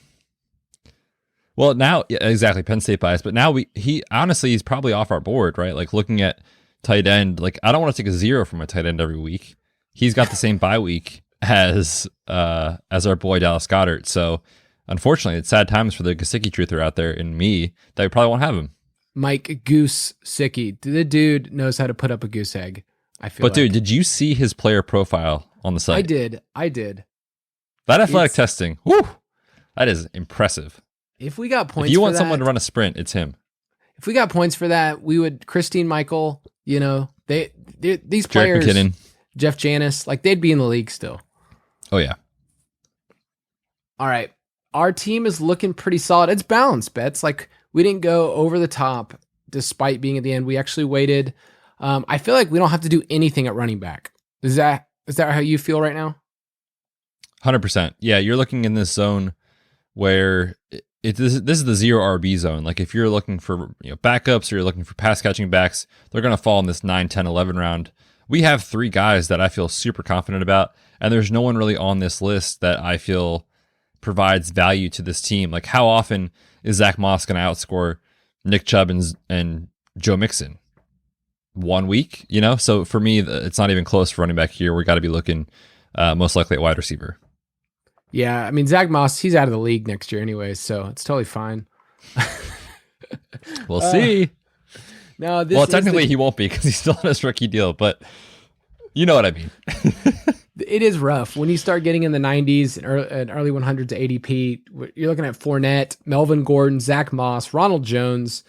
Well, now, yeah, exactly, Penn State bias. But now he's probably off our board, right? Like looking at tight end, like I don't want to take a 0 from a tight end every week. He's got the same bye week as our boy Dallas Goedert. So unfortunately, it's sad times for the Gesicki truther out there and me that we probably won't have him. Mike Goose Sicky. The dude knows how to put up a goose egg. I feel. But dude, did you see his player profile on the site? I did. That athletic testing, whoo, that is impressive. If we got points, if you want someone to run a sprint, it's him. If we got points for that, we would. Christine Michael, these players, McKinnon. Jeff Janis, like they'd be in the league still. Oh yeah. All right, our team is looking pretty solid. It's balanced bets. Like we didn't go over the top, despite being at the end. We actually waited. I feel like we don't have to do anything at running back. Is that how you feel right now? 100%. Yeah, you're looking in this zone where this is the 0 RB zone. Like if you're looking for backups or you're looking for pass catching backs, they're going to fall in this 9, 10, 11 round. We have 3 guys that I feel super confident about, and there's no one really on this list that I feel provides value to this team. Like how often is Zach Moss going to outscore Nick Chubb and Joe Mixon? 1 week, So for me, it's not even close for running back here. We got to be looking most likely at wide receiver. Yeah, I mean, Zach Moss, he's out of the league next year anyways, so it's totally fine. We'll see. No, technically he won't be because he's still on his rookie deal, but you know what I mean. It is rough. When you start getting in the 90s and early 100s ADP, you're looking at Fournette, Melvin Gordon, Zach Moss, Ronald Jones,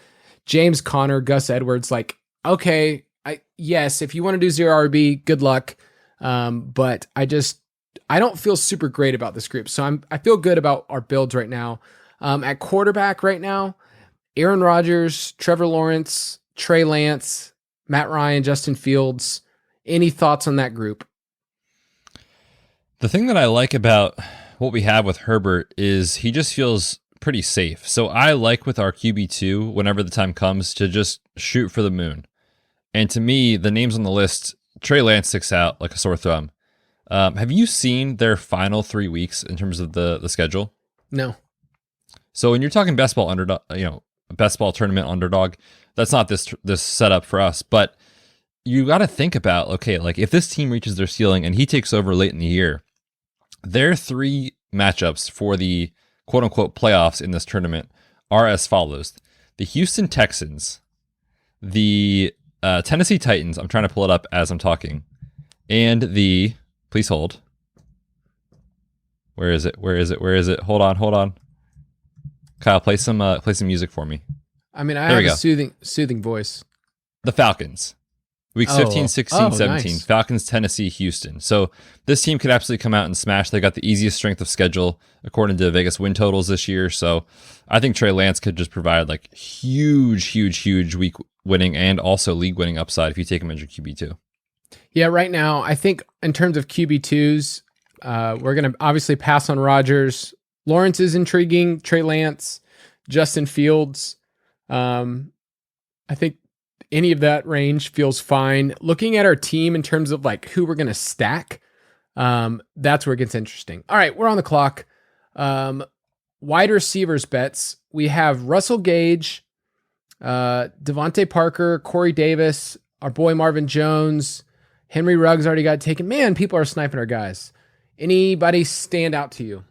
James Conner, Gus Edwards. Like, okay, yes, if you want to do 0 RB, good luck. But I don't feel super great about this group. So I feel good about our builds right now. At quarterback right now, Aaron Rodgers, Trevor Lawrence, Trey Lance, Matt Ryan, Justin Fields. Any thoughts on that group? The thing that I like about what we have with Herbert is he just feels pretty safe. So I like with our QB2, whenever the time comes, to just shoot for the moon. And to me, the names on the list, Trey Lance sticks out like a sore thumb. Have you seen their final 3 weeks in terms of the schedule? No. So when you're talking best ball underdog, best ball tournament underdog, that's not this setup for us. But you got to think about, okay, like if this team reaches their ceiling and he takes over late in the year, their 3 matchups for the quote unquote playoffs in this tournament are as follows: the Houston Texans, the Tennessee Titans. I'm trying to pull it up as I'm talking, and please hold. Where is it? Hold on. Kyle, play some music for me. I mean, I have a soothing voice. The Falcons. Weeks 15, 16, 17. Nice. Falcons, Tennessee, Houston. So this team could absolutely come out and smash. They got the easiest strength of schedule according to Vegas win totals this year. So I think Trey Lance could just provide like huge week winning and also league winning upside if you take him as your QB2. Yeah, right now, I think in terms of QB2s, we're going to obviously pass on Rodgers. Lawrence is intriguing. Trey Lance, Justin Fields. I think any of that range feels fine. Looking at our team in terms of like who we're going to stack, that's where it gets interesting. All right, we're on the clock. Wide receivers bets. We have Russell Gage, Devontae Parker, Corey Davis, our boy Marvin Jones, Henry Ruggs already got taken. Man, people are sniping our guys. Anybody stand out to you?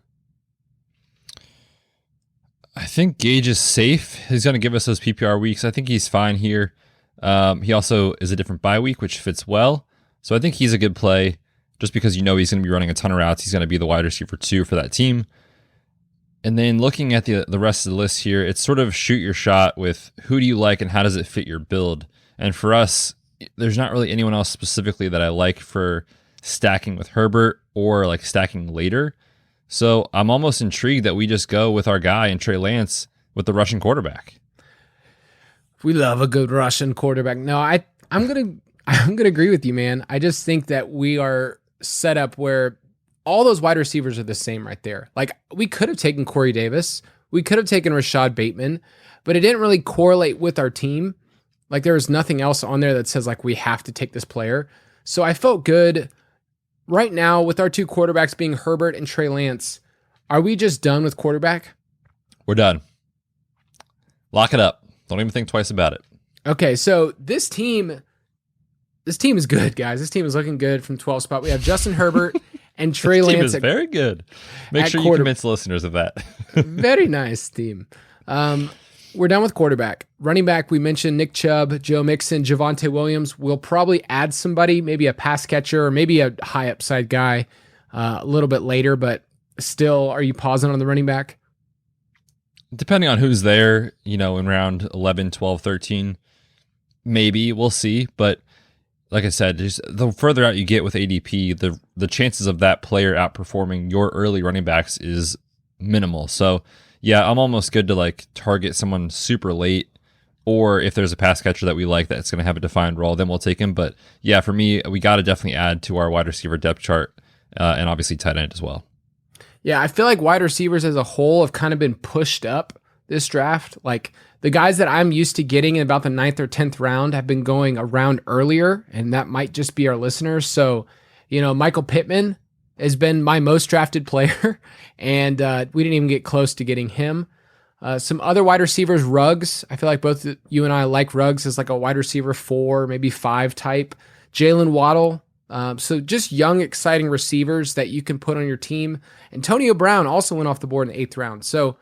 I think Gage is safe. He's going to give us those PPR weeks. I think he's fine here. He also is a different bye week, which fits well. So I think he's a good play just because he's going to be running a ton of routes. He's going to be the wide receiver 2 for that team. And then looking at the rest of the list here, it's sort of shoot your shot with who do you like and how does it fit your build. And for us, there's not really anyone else specifically that I like for stacking with Herbert or like stacking later. So I'm almost intrigued that we just go with our guy and Trey Lance with the Russian quarterback. We love a good Russian quarterback. No, I'm gonna agree with you, man. I just think that we are set up where all those wide receivers are the same right there. Like we could have taken Corey Davis, we could have taken Rashad Bateman, but it didn't really correlate with our team. Like there was nothing else on there that says like we have to take this player. So I felt good. Right now, with our 2 quarterbacks being Herbert and Trey Lance, are we just done with quarterback? We're done. Lock it up. Don't even think twice about it. Okay, so this team is good, guys. This team is looking good from 12 spot. We have Justin Herbert and Trey Lance. This team is very good. Make sure you convince the listeners of that. Very nice team. We're done with quarterback. Running back, we mentioned Nick Chubb, Joe Mixon, Javonte Williams. We'll probably add somebody, maybe a pass catcher or maybe a high upside guy a little bit later, but still, are you pausing on the running back? Depending on who's there, in round 11, 12, 13, maybe we'll see. But like I said, just the further out you get with ADP, the chances of that player outperforming your early running backs is minimal. So yeah, I'm almost good to like target someone super late, or if there's a pass catcher that we like that's going to have a defined role, then we'll take him. But yeah, for me, we got to definitely add to our wide receiver depth chart and obviously tight end as well. Yeah, I feel like wide receivers as a whole have kind of been pushed up this draft. Like the guys that I'm used to getting in about the 9th or 10th round have been going around earlier, and that might just be our listeners. So, Michael Pittman has been my most drafted player, and we didn't even get close to getting him. Some other wide receivers, Ruggs. I feel like both you and I like Ruggs as like a wide receiver 4, maybe 5 type. Jalen Waddle. So just young, exciting receivers that you can put on your team. Antonio Brown also went off the board in the 8th round. So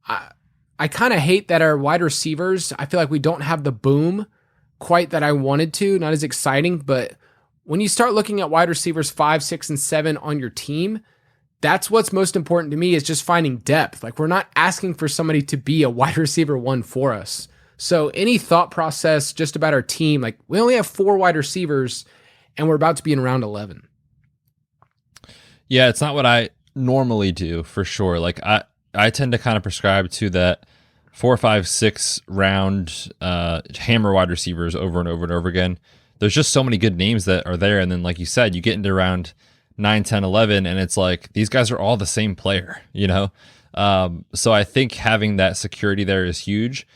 I kind of hate that our wide receivers, I feel like we don't have the boom quite that I wanted to, not as exciting, but when you start looking at wide receivers 5, 6, and 7 on your team, that's what's most important to me is just finding depth. Like we're not asking for somebody to be a wide receiver 1 for us. So any thought process just about our team, like we only have 4 wide receivers and we're about to be in round 11. Yeah, it's not what I normally do for sure. Like I tend to kind of prescribe to that 4, 5, 6 round hammer wide receivers over and over and over again. There's just so many good names that are there. And then, like you said, you get into round 9, 10, 11, and it's like these guys are all the same player, So I think having that security there is huge.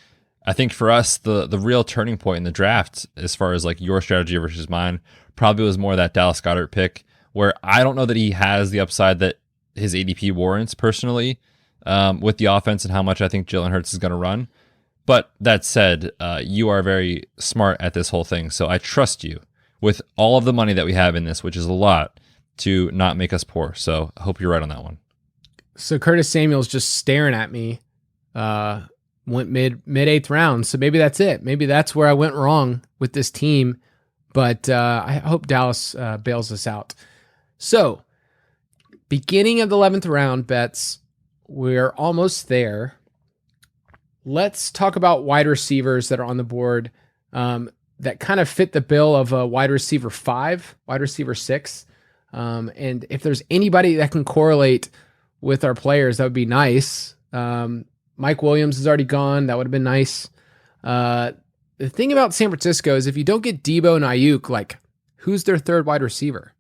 I think for us, the real turning point in the draft, as far as like your strategy versus mine, probably was more that Dallas Goedert pick, where I don't know that he has the upside that his ADP warrants personally with the offense and how much I think Jalen Hurts is going to run. But that said, you are very smart at this whole thing. So I trust you with all of the money that we have in this, which is a lot, to not make us poor. So I hope you're right on that one. So Curtis Samuel's just staring at me, went mid 8th round. So maybe that's it. Maybe that's where I went wrong with this team. But I hope Dallas bails us out. So Beginning of the 11th round, Betts. We're almost there. Let's talk about wide receivers that are on the board that kind of fit the bill of a wide receiver 5, wide receiver 6. And if there's anybody that can correlate with our players, that would be nice. Mike Williams is already gone. That would have been nice. The thing about San Francisco is if you don't get Debo and Ayuk, like, who's their third wide receiver?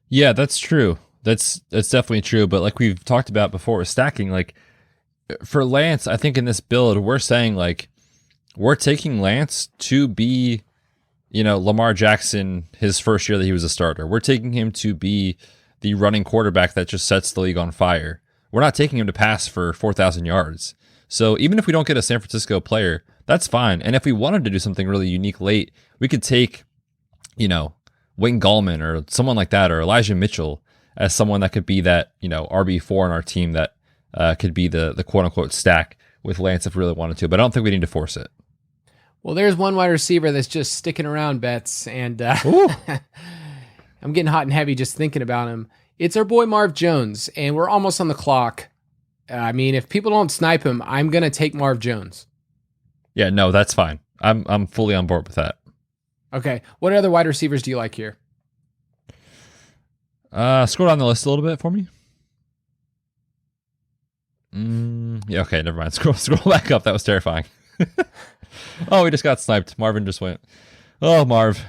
Yeah, that's true. That's definitely true. But like we've talked about before with stacking, like for Lance, I think in this build, we're saying like we're taking Lance to be, Lamar Jackson his first year that he was a starter. We're taking him to be the running quarterback that just sets the league on fire. We're not taking him to pass for 4,000 yards. So even if we don't get a San Francisco player, that's fine. And if we wanted to do something really unique late, we could take, Wayne Gallman or someone like that, or Elijah Mitchell as someone that could be that, RB4 on our team that could be the quote unquote stack with Lance if we really wanted to. But I don't think we need to force it. Well, there's one wide receiver that's just sticking around, Betts, and I'm getting hot and heavy just thinking about him. It's our boy Marv Jones, and we're almost on the clock. I mean, if people don't snipe him, I'm going to take Marv Jones. Yeah, no, that's fine. I'm fully on board with that. Okay. What other wide receivers do you like here? Scroll down the list a little bit for me. Yeah, okay, never mind. Scroll back up. That was terrifying. Oh, we just got sniped. Marvin just went. Oh, Marv.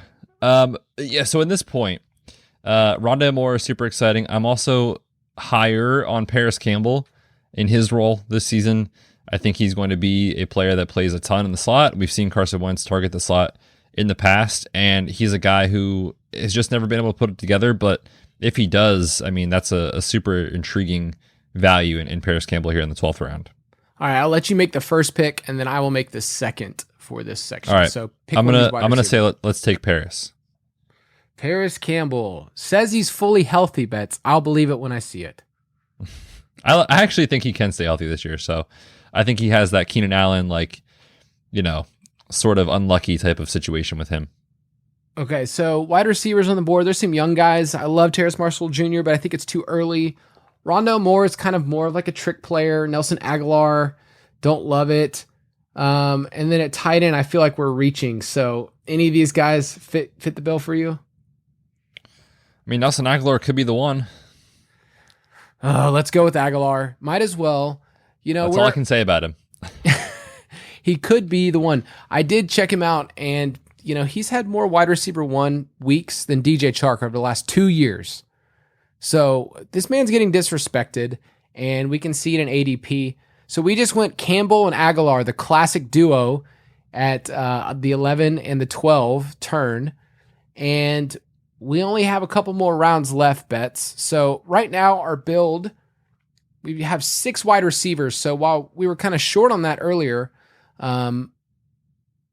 Yeah, so in this point, Rondale Moore is super exciting. I'm also higher on Paris Campbell in his role this season. I think he's going to be a player that plays a ton in the slot. We've seen Carson Wentz target the slot in the past, and he's a guy who has just never been able to put it together. But if he does, I mean, that's a super intriguing value in Paris Campbell here in the 12th round. All right, I'll let you make the first pick, and then I will make the second for this section. All right, so pick I'm gonna say let's take Paris. Paris Campbell says he's fully healthy. Betts. I'll believe it when I see it. I actually think he can stay healthy this year. So I think he has that Keenan Allen, sort of unlucky type of situation with him. Okay, so wide receivers on the board. There's some young guys. I love Terrace Marshall Jr., but I think it's too early. Rondale Moore is kind of more of like a trick player. Nelson Aguilar, don't love it. And then at tight end, I feel like we're reaching. So any of these guys fit the bill for you? I mean, Nelson Aguilar could be the one. Let's go with Aguilar. Might as well. That's all I can say about him. He could be the one. I did check him out, and he's had more wide receiver 1 weeks than DJ Chark over the last 2 years. So this man's getting disrespected, and we can see it in ADP. So we just went Campbell and Aguilar, the classic duo, at the 11 and the 12 turn, and we only have a couple more rounds left, Betts. So right now our build, we have 6 wide receivers. So while we were kind of short on that earlier,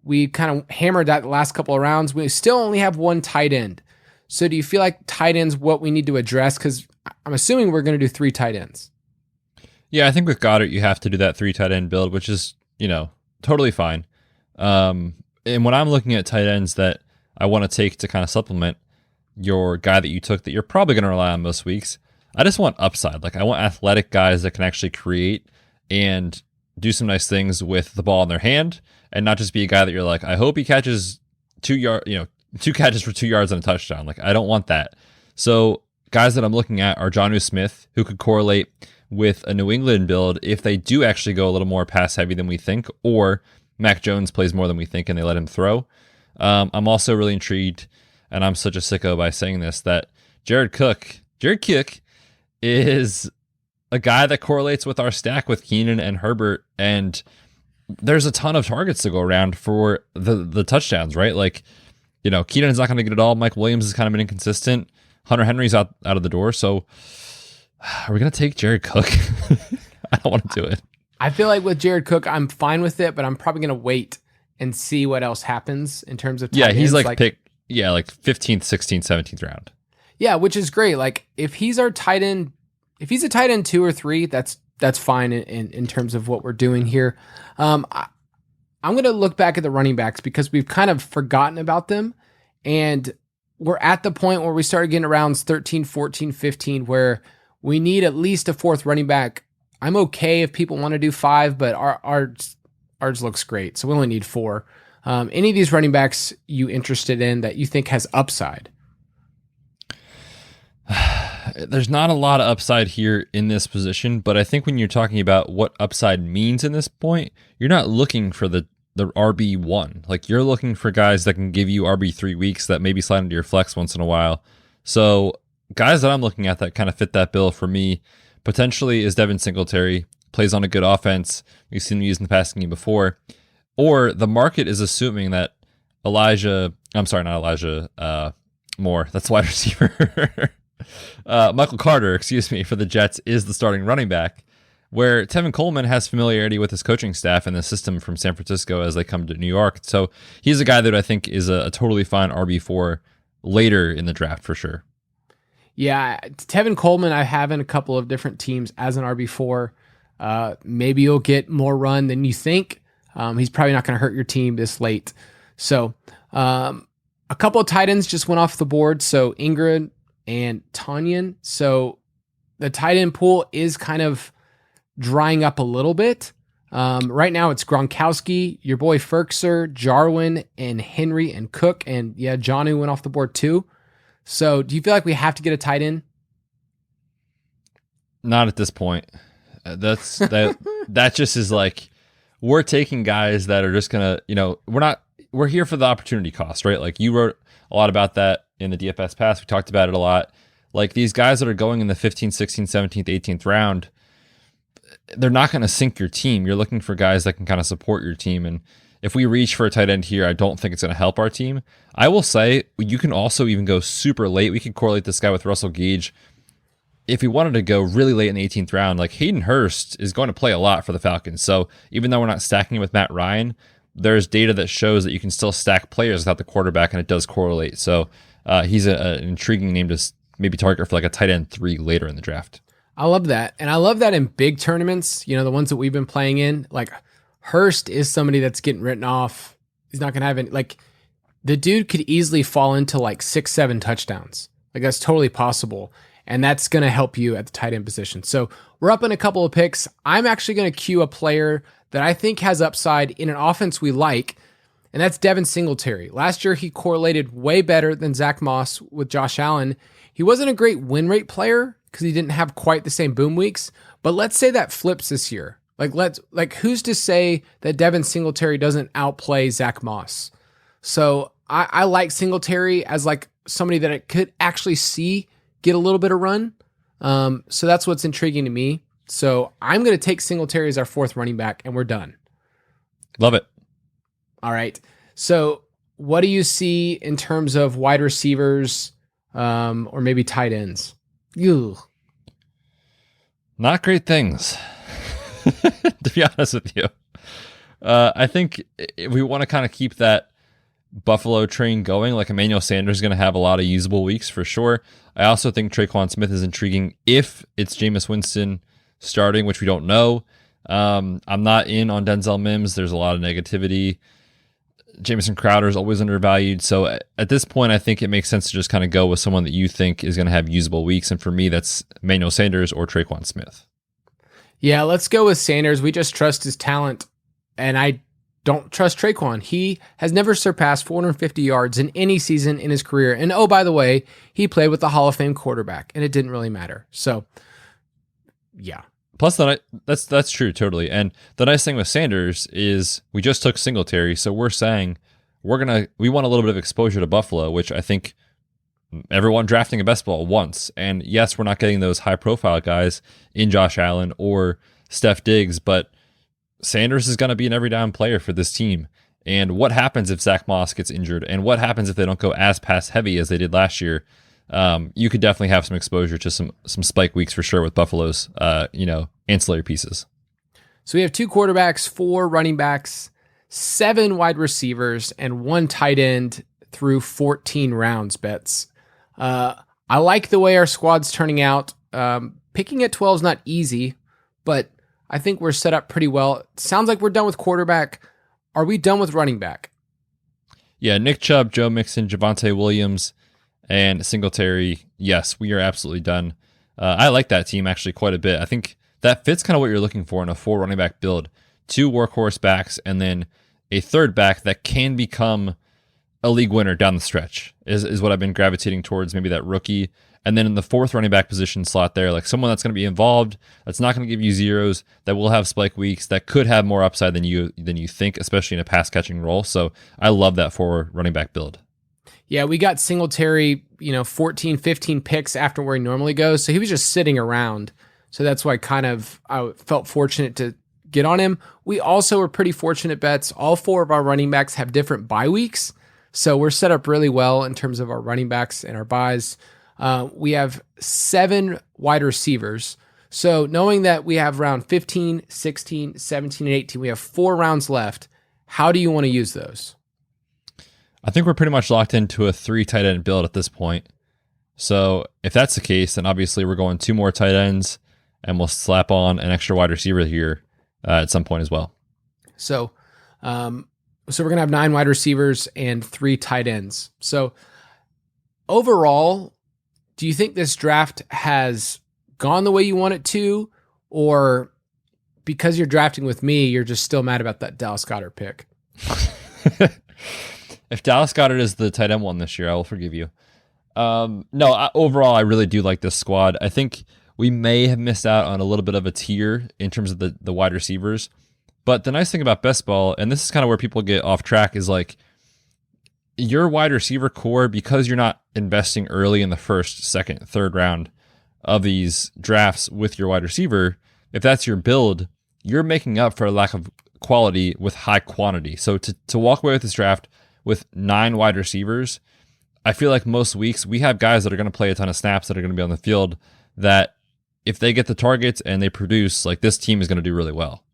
we kind of hammered that the last couple of rounds. We still only have 1 tight end. So do you feel like tight ends what we need to address? Because I'm assuming we're going to do 3 tight ends. Yeah, I think with Goedert, you have to do that 3 tight end build, which is, totally fine. And when I'm looking at tight ends that I want to take to kind of supplement your guy that you took that you're probably going to rely on most weeks, I just want upside. Like I want athletic guys that can actually create and do some nice things with the ball in their hand and not just be a guy that you're like, I hope he catches 2 catches for 2 yards and a touchdown. Like I don't want that. So guys that I'm looking at are Jonnu Smith, who could correlate with a New England build if they do actually go a little more pass heavy than we think, or Mac Jones plays more than we think and they let him throw. I'm also really intrigued, and I'm such a sicko by saying this, that Jared Cook is a guy that correlates with our stack with Keenan and Herbert, and there's a ton of targets to go around for the touchdowns, right? Like, Keenan is not going to get it all. Mike Williams is kind of been inconsistent. Hunter Henry's out of the door. So are we going to take Jared Cook? I don't want to do it. I feel like with Jared Cook, I'm fine with it, but I'm probably going to wait and see what else happens in terms of tight he's ends. like 15th, 16th, 17th round. Yeah, which is great. Like if he's our tight end, if he's a tight end 2 or 3, that's fine in terms of what we're doing here. I'm going to look back at the running backs because we've kind of forgotten about them. And we're at the point where we started getting around 13, 14, 15, where we need at least a fourth running back. I'm okay if people want to do 5, but ours looks great. So we only need 4. Any of these running backs you interested in that you think has upside? There's not a lot of upside here in this position, but I think when you're talking about what upside means in this point, you're not looking for the RB1. Like, you're looking for guys that can give you RB3 weeks that maybe slide into your flex once in a while. So guys that I'm looking at that kind of fit that bill for me potentially is Devin Singletary, plays on a good offense. We've seen him used in the passing game before. Or the market is assuming that Moore, that's wide receiver. Michael Carter, for the Jets is the starting running back, where Tevin Coleman has familiarity with his coaching staff and the system from San Francisco as they come to New York. So he's a guy that I think is a totally fine RB4 later in the draft for sure. Yeah, Tevin Coleman I have in a couple of different teams as an RB4. Maybe you'll get more run than you think. He's probably not going to hurt your team this late. So a couple of tight ends just went off the board. So Ingrid and Tanyan. So the tight end pool is kind of drying up a little bit. Right now it's Gronkowski, your boy Ferkser, Jarwin, and Henry and Cook. And yeah, Jonnu went off the board too. So do you feel like we have to get a tight end? Not at this point. That just is like, we're taking guys that are just going to, we're here for the opportunity cost, right? Like, you wrote a lot about that in the DFS Pass. We talked about it a lot. Like, these guys that are going in the 15th, 16th, 17th, 18th round, they're not going to sink your team. You're looking for guys that can kind of support your team. And if we reach for a tight end here, I don't think it's going to help our team. I will say you can also even go super late. We could correlate this guy with Russell Gage. If we wanted to go really late in the 18th round, like, Hayden Hurst is going to play a lot for the Falcons. So even though we're not stacking it with Matt Ryan, there's data that shows that you can still stack players without the quarterback, and it does correlate. So he's an intriguing name to maybe target for like a tight end 3 later in the draft. I love that. And I love that in big tournaments, the ones that we've been playing in. Like, Hurst is somebody that's getting written off. He's not going to have any, like, the dude could easily fall into like 6-7 touchdowns. Like, that's totally possible. And that's going to help you at the tight end position. So we're up in a couple of picks. I'm actually going to cue a player that I think has upside in an offense we like, and that's Devin Singletary. Last year, he correlated way better than Zach Moss with Josh Allen. He wasn't a great win rate player because he didn't have quite the same boom weeks, but let's say that flips this year. Like who's to say that Devin Singletary doesn't outplay Zach Moss? So I like Singletary as like somebody that I could actually see get a little bit of run. So that's what's intriguing to me. So I'm going to take Singletary as our 4th running back, and we're done. Love it. All right. So what do you see in terms of wide receivers or maybe tight ends? Ew. Not great things, to be honest with you. I think if we want to kind of keep that Buffalo train going, like, Emmanuel Sanders is going to have a lot of usable weeks for sure. I also think Traquan Smith is intriguing if it's Jameis Winston starting, which we don't know. I'm not in on Denzel Mims. There's a lot of negativity. Jamison Crowder is always undervalued. So at this point, I think it makes sense to just kind of go with someone that you think is going to have usable weeks. And for me, that's Emmanuel Sanders or Traquan Smith. Yeah, let's go with Sanders. We just trust his talent, and I don't trust Traquan. He has never surpassed 450 yards in any season in his career. And oh, by the way, he played with the Hall of Fame quarterback, and it didn't really matter. So, yeah. Plus, that's true, totally. And the nice thing with Sanders is we just took Singletary, so we're saying we want a little bit of exposure to Buffalo, which I think everyone drafting a best ball wants. And yes, we're not getting those high-profile guys in Josh Allen or Steph Diggs, but Sanders is going to be an every down player for this team. And what happens if Zach Moss gets injured? And what happens if they don't go as pass heavy as they did last year? You could definitely have some exposure to some spike weeks for sure with Buffalo's, ancillary pieces. So we have 2 quarterbacks, 4 running backs, 7 wide receivers, and 1 tight end through 14 rounds, Betz. I like the way our squad's turning out. Picking at 12 is not easy, but I think we're set up pretty well. It sounds like we're done with quarterback. Are we done with running back? Yeah, Nick Chubb, Joe Mixon, Javonte Williams, And Singletary, yes, we are absolutely done. I like that team actually quite a bit. I think that fits kind of what you're looking for in a 4 running back build. 2 workhorse backs and then a third back that can become a league winner down the stretch is what I've been gravitating towards, maybe that rookie. And then in the 4th running back position slot there, like someone that's going to be involved, that's not going to give you zeros, that will have spike weeks, that could have more upside than you think, especially in a pass catching role. So I love that 4 running back build. Yeah, we got Singletary, 14, 15 picks after where he normally goes. So he was just sitting around. So that's why I felt fortunate to get on him. We also were pretty fortunate bets. All 4 of our running backs have different bye weeks. So we're set up really well in terms of our running backs and our buys. We have 7 wide receivers. So knowing that we have round 15, 16, 17, and 18, we have 4 rounds left. How do you want to use those? I think we're pretty much locked into a 3 tight end build at this point. So if that's the case, then obviously we're going 2 more tight ends and we'll slap on an extra wide receiver here at some point as well. So we're going to have 9 wide receivers and 3 tight ends. So overall, do you think this draft has gone the way you want it to, or because you're drafting with me, you're just still mad about that Dallas Goedert pick? If Dallas Goedert is the tight end one this year, I will forgive you. Overall, I really do like this squad. I think we may have missed out on a little bit of a tier in terms of the wide receivers. But the nice thing about Best Ball, and this is kind of where people get off track, is like your wide receiver core, because you're not investing early in the 1st, 2nd, 3rd round of these drafts with your wide receiver, if that's your build, you're making up for a lack of quality with high quantity. So to walk away with this draft with 9 wide receivers, I feel like most weeks we have guys that are going to play a ton of snaps that are going to be on the field that if they get the targets and they produce, like this team is going to do really well.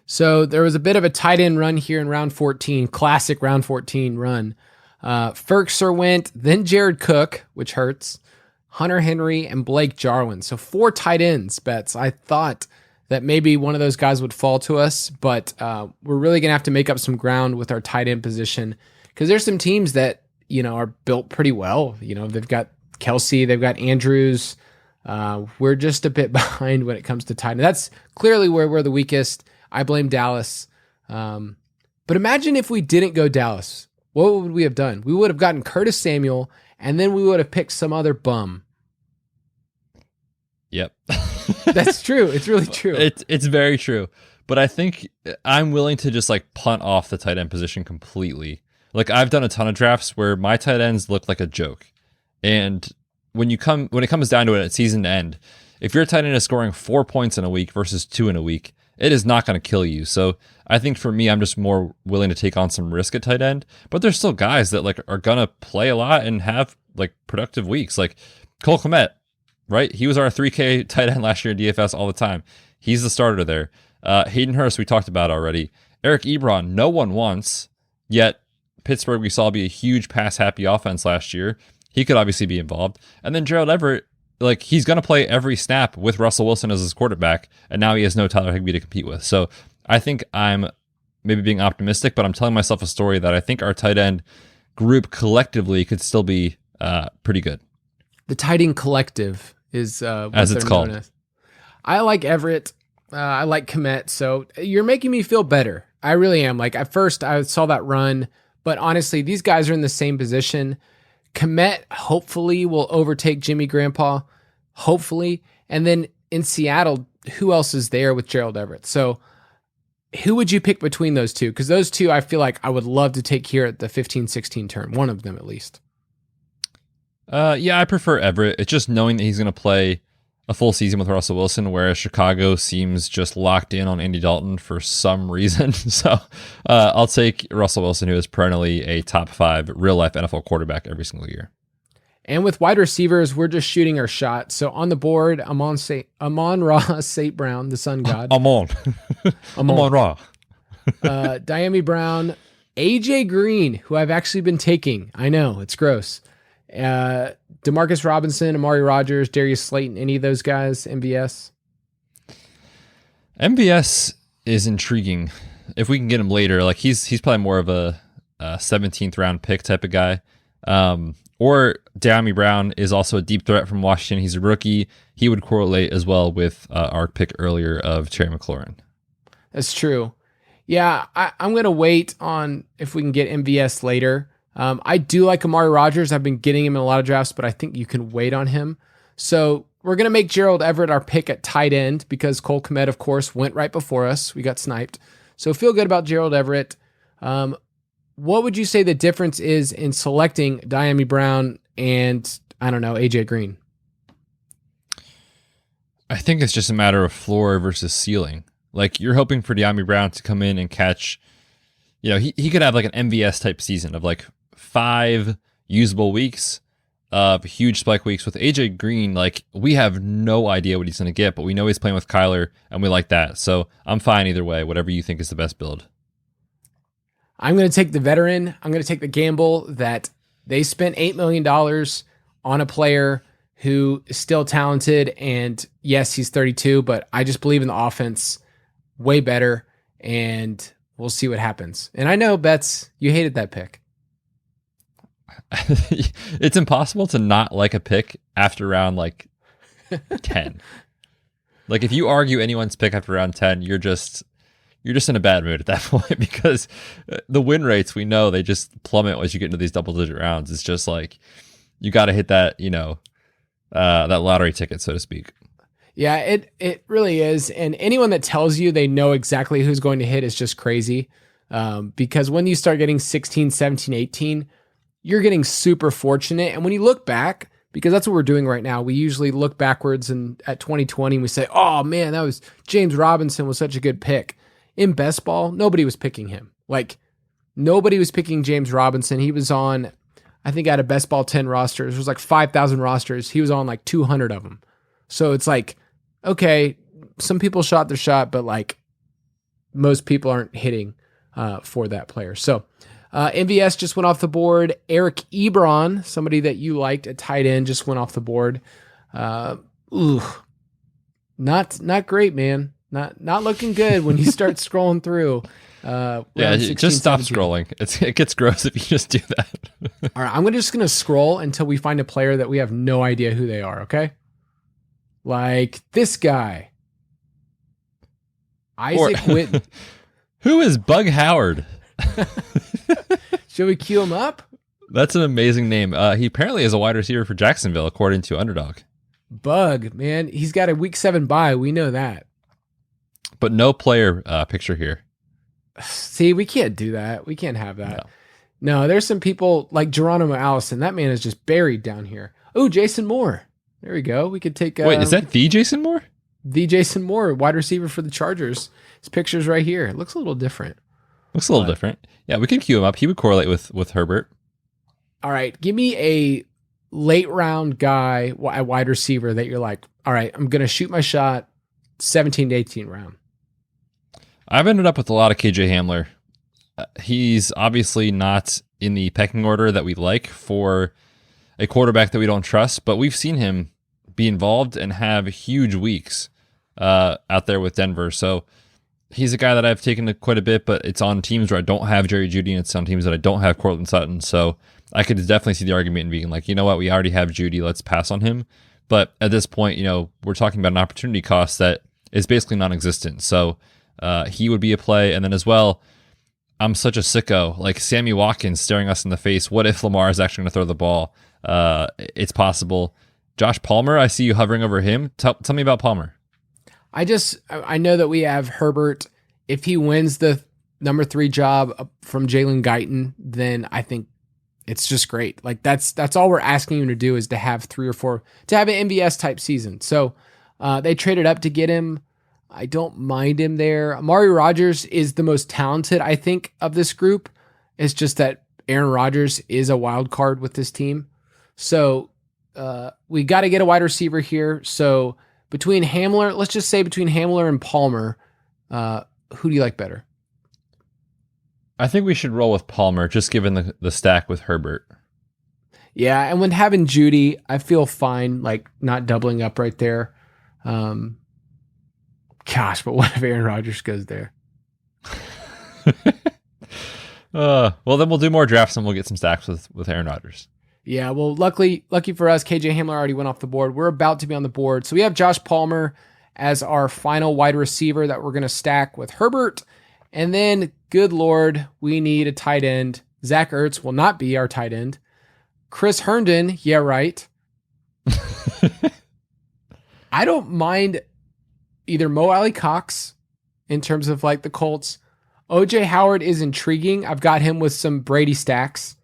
So there was a bit of a tight end run here in round 14, classic round 14 run. Ferkser went, then Jared Cook, which hurts, Hunter Henry, and Blake Jarwin. So 4 tight ends, Betts. I thought that maybe one of those guys would fall to us, but we're really going to have to make up some ground with our tight end position because there's some teams that, are built pretty well. They've got Kelsey, they've got Andrews. We're just a bit behind when it comes to tight end. That's clearly where we're the weakest. I blame Dallas. But imagine if we didn't go Dallas. What would we have done? We would have gotten Curtis Samuel, and then we would have picked some other bum. Yep. That's true. It's really true. It's very true. But I think I'm willing to just like punt off the tight end position completely. Like I've done a ton of drafts where my tight ends look like a joke. And when it comes down to it at season end, if your tight end is scoring 4 points in a week versus 2 in a week, it is not going to kill you. So I think for me, I'm just more willing to take on some risk at tight end. But there's still guys that like are going to play a lot and have like productive weeks. Like Cole Kmet, right? He was our 3K tight end last year in DFS all the time. He's the starter there. Hayden Hurst, we talked about already. Eric Ebron, no one wants, yet Pittsburgh we saw be a huge pass-happy offense last year. He could obviously be involved. And then Gerald Everett, like he's going to play every snap with Russell Wilson as his quarterback, and now he has no Tyler Higbee to compete with. So I think I'm maybe being optimistic, but I'm telling myself a story that I think our tight end group collectively could still be pretty good. The tight end collective is as it's called. As. I like Everett. I like Kmet. So you're making me feel better. I really am. Like at first I saw that run, but honestly, these guys are in the same position. Kmet hopefully will overtake Jimmy Grandpa, hopefully. And then in Seattle, who else is there with Gerald Everett? So who would you pick between those two? Because those two I feel like I would love to take here at the 15-16 turn, one of them at least. Yeah, I prefer Everett. It's just knowing that he's going to play a full season with Russell Wilson, whereas Chicago seems just locked in on Andy Dalton for some reason. So I'll take Russell Wilson, who is perennially a top 5 real-life NFL quarterback every single year. And with wide receivers, we're just shooting our shot. So on the board, Amon-Ra St. Brown, the sun god. Amon-Ra. Diami Brown, AJ Green, who I've actually been taking. I know, it's gross. Demarcus Robinson, Amari Rogers, Darius Slayton, any of those guys, MVS? MVS is intriguing. If we can get him later, like he's probably more of a 17th round pick type of guy. Or De'Ami Brown is also a deep threat from Washington. He's a rookie. He would correlate as well with our pick earlier of Terry McLaurin. That's true. Yeah, I'm going to wait on if we can get MVS later. I do like Amari Rodgers. I've been getting him in a lot of drafts, but I think you can wait on him. So we're going to make Gerald Everett our pick at tight end because Cole Kmet, of course, went right before us. We got sniped. So feel good about Gerald Everett. What would you say the difference is in selecting De'Ami Brown and, I don't know, AJ Green? I think it's just a matter of floor versus ceiling. Like, you're hoping for De'Ami Brown to come in and catch, he could have like an MVS type season of like 5 usable weeks of huge spike weeks. With AJ Green, like, we have no idea what he's going to get, but we know he's playing with Kyler and we like that. So I'm fine either way, whatever you think is the best build. I'm going to take the veteran. I'm going to take the gamble that they spent $8 million on a player who is still talented. And yes, he's 32, but I just believe in the offense way better. And we'll see what happens. And I know, Betz, you hated that pick. It's impossible to not like a pick after round like 10. Like, if you argue anyone's pick after round 10, you're just in a bad mood at that point, because the win rates, we know they just plummet as you get into these double-digit rounds. It's just like, you got to hit that, that lottery ticket, so to speak. Yeah, it really is. And anyone that tells you they know exactly who's going to hit is just crazy. Because when you start getting 16, 17, 18, you're getting super fortunate. And when you look back, because that's what we're doing right now, we usually look backwards and at 2020 and we say, oh man, that was James Robinson was such a good pick. In best ball, nobody was picking him. Like, nobody was picking James Robinson. He was on, I think, out of best ball 10 rosters, there was like 5,000 rosters. He was on like 200 of them. So it's like, okay, some people shot their shot, but like most people aren't hitting for that player. So MVS just went off the board. Eric Ebron, somebody that you liked at tight end, just went off the board. Not great, man. Not looking good when you start scrolling through. Yeah, 16, just stop 17. Scrolling. It gets gross if you just do that. All right, I'm just going to scroll until we find a player that we have no idea who they are, okay? Like this guy. Isaac Witten. Who is Bug Howard? Should we cue him up? That's an amazing name. He apparently is a wide receiver for Jacksonville, according to Underdog. Bug, man. He's got a week 7 bye. We know that. But no player picture here. See, we can't do that. We can't have that. No, there's some people like Geronimo Allison. That man is just buried down here. Oh, Jason Moore. There we go. We could take... Wait, is that the Jason Moore? The Jason Moore, wide receiver for the Chargers. His picture's right here. It looks a little different. Looks a little different. Yeah, we can cue him up. He would correlate with Herbert. All right. Give me a late round guy, a wide receiver that you're like, all right, I'm going to shoot my shot 17 to 18 round. I've ended up with a lot of KJ Hamler. He's obviously not in the pecking order that we like for a quarterback that we don't trust, but we've seen him be involved and have huge weeks out there with Denver. So he's a guy that I've taken to quite a bit, but it's on teams where I don't have Jerry Jeudy, and it's on teams that I don't have Cortland Sutton. So I could definitely see the argument in being like, you know what, we already have Jeudy, let's pass on him. But at this point, we're talking about an opportunity cost that is basically non-existent. So he would be a play. And then as well, I'm such a sicko, like Sammy Watkins staring us in the face. What if Lamar is actually going to throw the ball? It's possible. Josh Palmer, I see you hovering over him. Tell me about Palmer. I know that we have Herbert. If he wins the number 3 job from Jalen Guyton, then I think it's just great. Like that's all we're asking him to do, is to have 3 or 4, to have an MVS type season. So they traded up to get him. I don't mind him there. Amari Rodgers is the most talented, I think, of this group. It's just that Aaron Rodgers is a wild card with this team. So we got to get a wide receiver here. So between Hamler, let's just say between Hamler and Palmer, who do you like better? I think we should roll with Palmer, just given the stack with Herbert. Yeah, and when having Jeudy, I feel fine, like not doubling up right there. Gosh, but what if Aaron Rodgers goes there? Well, then we'll do more drafts and we'll get some stacks with Aaron Rodgers. Yeah, well, lucky for us, KJ Hamler already went off the board. We're about to be on the board. So we have Josh Palmer as our final wide receiver that we're going to stack with Herbert. And then, good Lord, we need a tight end. Zach Ertz will not be our tight end. Chris Herndon, yeah, right. I don't mind either Mo Alley Cox in terms of like the Colts. OJ Howard is intriguing. I've got him with some Brady stacks.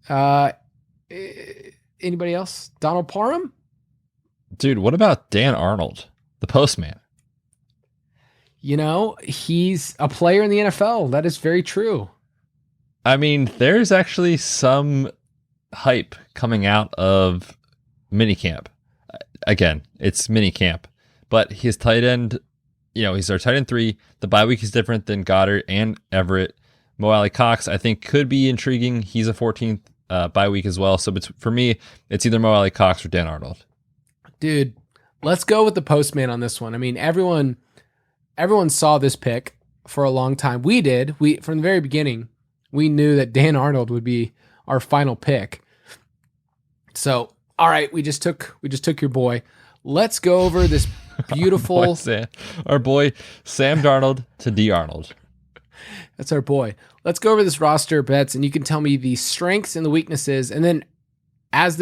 Anybody else? Donald Parham? Dude, what about Dan Arnold, the postman? You know, he's a player in the NFL. That is very true. I mean, there's actually some hype coming out of minicamp. Again, it's minicamp, but his tight end, he's our tight end 3. The bye week is different than Goddard and Everett. Mo Alley Cox, I think, could be intriguing. He's a 14th bye week as well. So for me, it's either Mo Alley Cox or Dan Arnold. Dude, let's go with the postman on this one. I mean, everyone saw this pick for a long time. We did. From the very beginning, we knew that Dan Arnold would be our final pick. So, all right, we just took your boy. Let's go over this beautiful our boy Sam Darnold to D Arnold. That's our boy. Let's go over this roster, Betz, and you can tell me the strengths and the weaknesses. And then as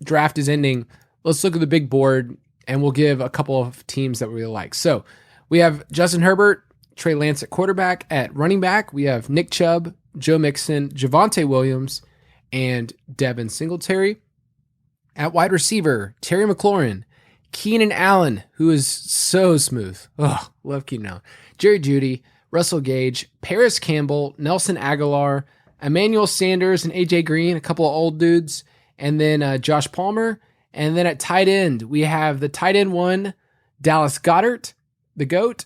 draft is ending, let's look at the big board and we'll give a couple of teams that we really like. So we have Justin Herbert, Trey Lance at quarterback. At running back, we have Nick Chubb, Joe Mixon, Javonte Williams, and Devin Singletary. At wide receiver, Terry McLaurin, Keenan Allen, who is so smooth. Oh, love Keenan Allen. Jerry Jeudy, Russell Gage, Paris Campbell, Nelson Aguilar, Emmanuel Sanders, and AJ Green, a couple of old dudes, and then Josh Palmer. And then at tight end, we have the tight end 1, Dallas Goedert, the GOAT,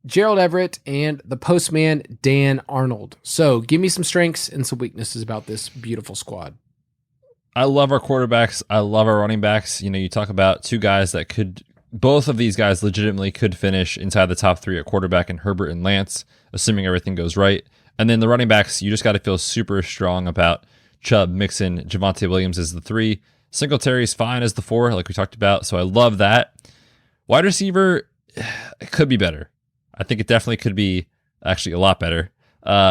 Gerald Everett, and the postman, Dan Arnold. So give me some strengths and some weaknesses about this beautiful squad. I love our quarterbacks. I love our running backs. You talk about 2 guys that both of these guys legitimately could finish inside the top 3 at quarterback in Herbert and Lance, assuming everything goes right. And then the running backs, you just got to feel super strong about Chubb, Mixon, Javonte Williams as the 3. Singletary's fine as the 4, like we talked about. So I love that. Wide receiver, it could be better. I think it definitely could be actually a lot better.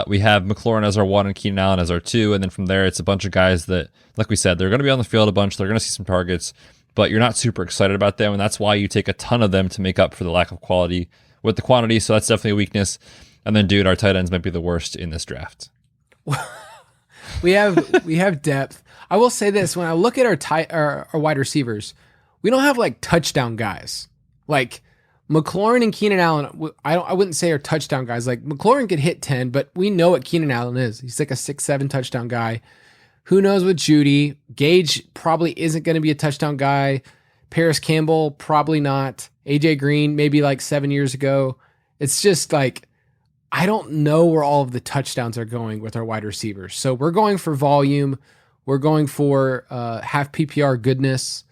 We have McLaurin as our 1 and Keenan Allen as our 2. And then from there, it's a bunch of guys that, like we said, they're going to be on the field a bunch. They're going to see some targets, but you're not super excited about them. And that's why you take a ton of them to make up for the lack of quality with the quantity. So that's definitely a weakness. And then, dude, our tight ends might be the worst in this draft. We have depth. I will say this: when I look at our wide receivers, we don't have like touchdown guys. Like McLaurin and Keenan Allen, I wouldn't say are touchdown guys. Like McLaurin could hit 10, but we know what Keenan Allen is. He's like a 6-7 touchdown guy. Who knows with Jeudy? Gage probably isn't going to be a touchdown guy. Paris Campbell, probably not. AJ Green, maybe like 7 years ago. It's just like, I don't know where all of the touchdowns are going with our wide receivers. So we're going for volume. We're going for half PPR goodness.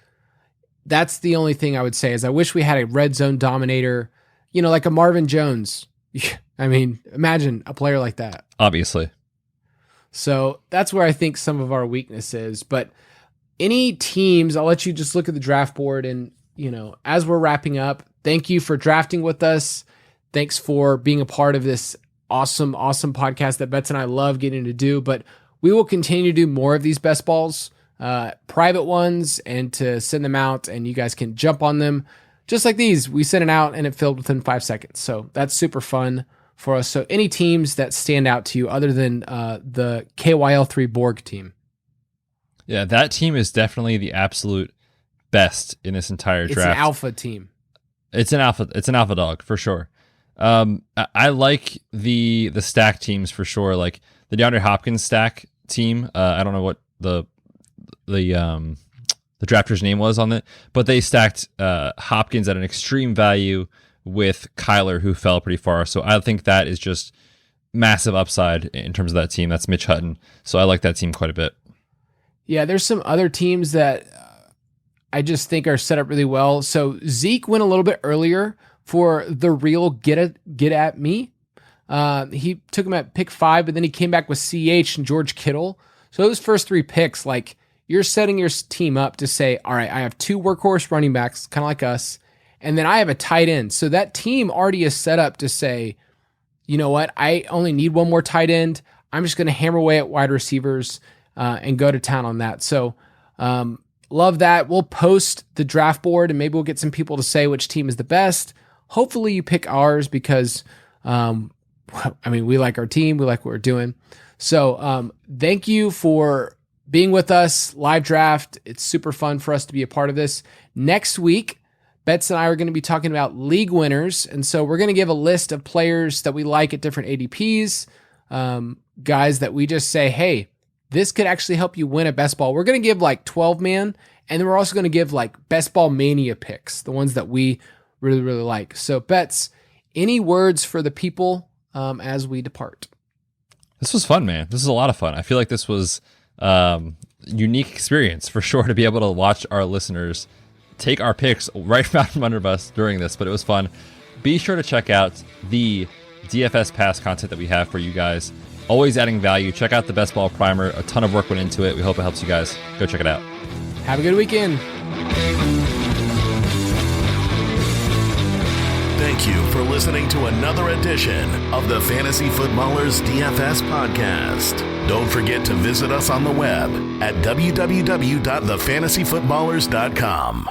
That's the only thing I would say is I wish we had a red zone dominator, like a Marvin Jones. I mean, imagine a player like that. Obviously. So that's where I think some of our weakness is. But any teams, I'll let you just look at the draft board and, as we're wrapping up, thank you for drafting with us. Thanks for being a part of this awesome podcast that Betz and I love getting to do. But we will continue to do more of these best balls, private ones, and to send them out, and you guys can jump on them. Just like these, we sent it out and it filled within 5 seconds. So that's super fun for us. So any teams that stand out to you other than the KYL3 Borg team? Yeah, that team is definitely the absolute best in this entire draft. It's an alpha team. It's an alpha dog for sure. I like the stack teams for sure. Like the DeAndre Hopkins stack team. I don't know what the drafter's name was on it, but they stacked Hopkins at an extreme value with Kyler, who fell pretty far. So I think that is just massive upside in terms of that team. That's Mitch Hutton. So I like that team quite a bit. Yeah, there's some other teams that I just think are set up really well. So Zeke went a little bit earlier for the real get at me. He took him at pick 5, but then he came back with CH and George Kittle. So those first 3 picks, like, you're setting your team up to say, all right, I have 2 workhorse running backs, kind of like us, and then I have a tight end. So that team already is set up to say, you know what, I only need 1 more tight end. I'm just going to hammer away at wide receivers and go to town on that. So love that. We'll post the draft board and maybe we'll get some people to say which team is the best. Hopefully you pick ours because, we like our team. We like what we're doing. So thank you for being with us. Live draft. It's super fun for us to be a part of this. Next week, Betz and I are going to be talking about league winners. And so we're going to give a list of players that we like at different ADPs, guys that we just say, hey, this could actually help you win a best ball. We're going to give like 12 man, and then we're also going to give like best ball mania picks, the ones that we really, really like. So Betz, any words for the people as we depart? This was fun, man. This is a lot of fun. I feel like this was unique experience for sure to be able to watch our listeners take our picks right out from under us during this, but it was fun. Be sure to check out the DFS Pass content that we have for you guys. Always adding value. Check out the Best Ball Primer. A ton of work went into it. We hope it helps you guys. Go check it out. Have a good weekend. Thank you for listening to another edition of the Fantasy Footballers DFS Podcast. Don't forget to visit us on the web at www.thefantasyfootballers.com.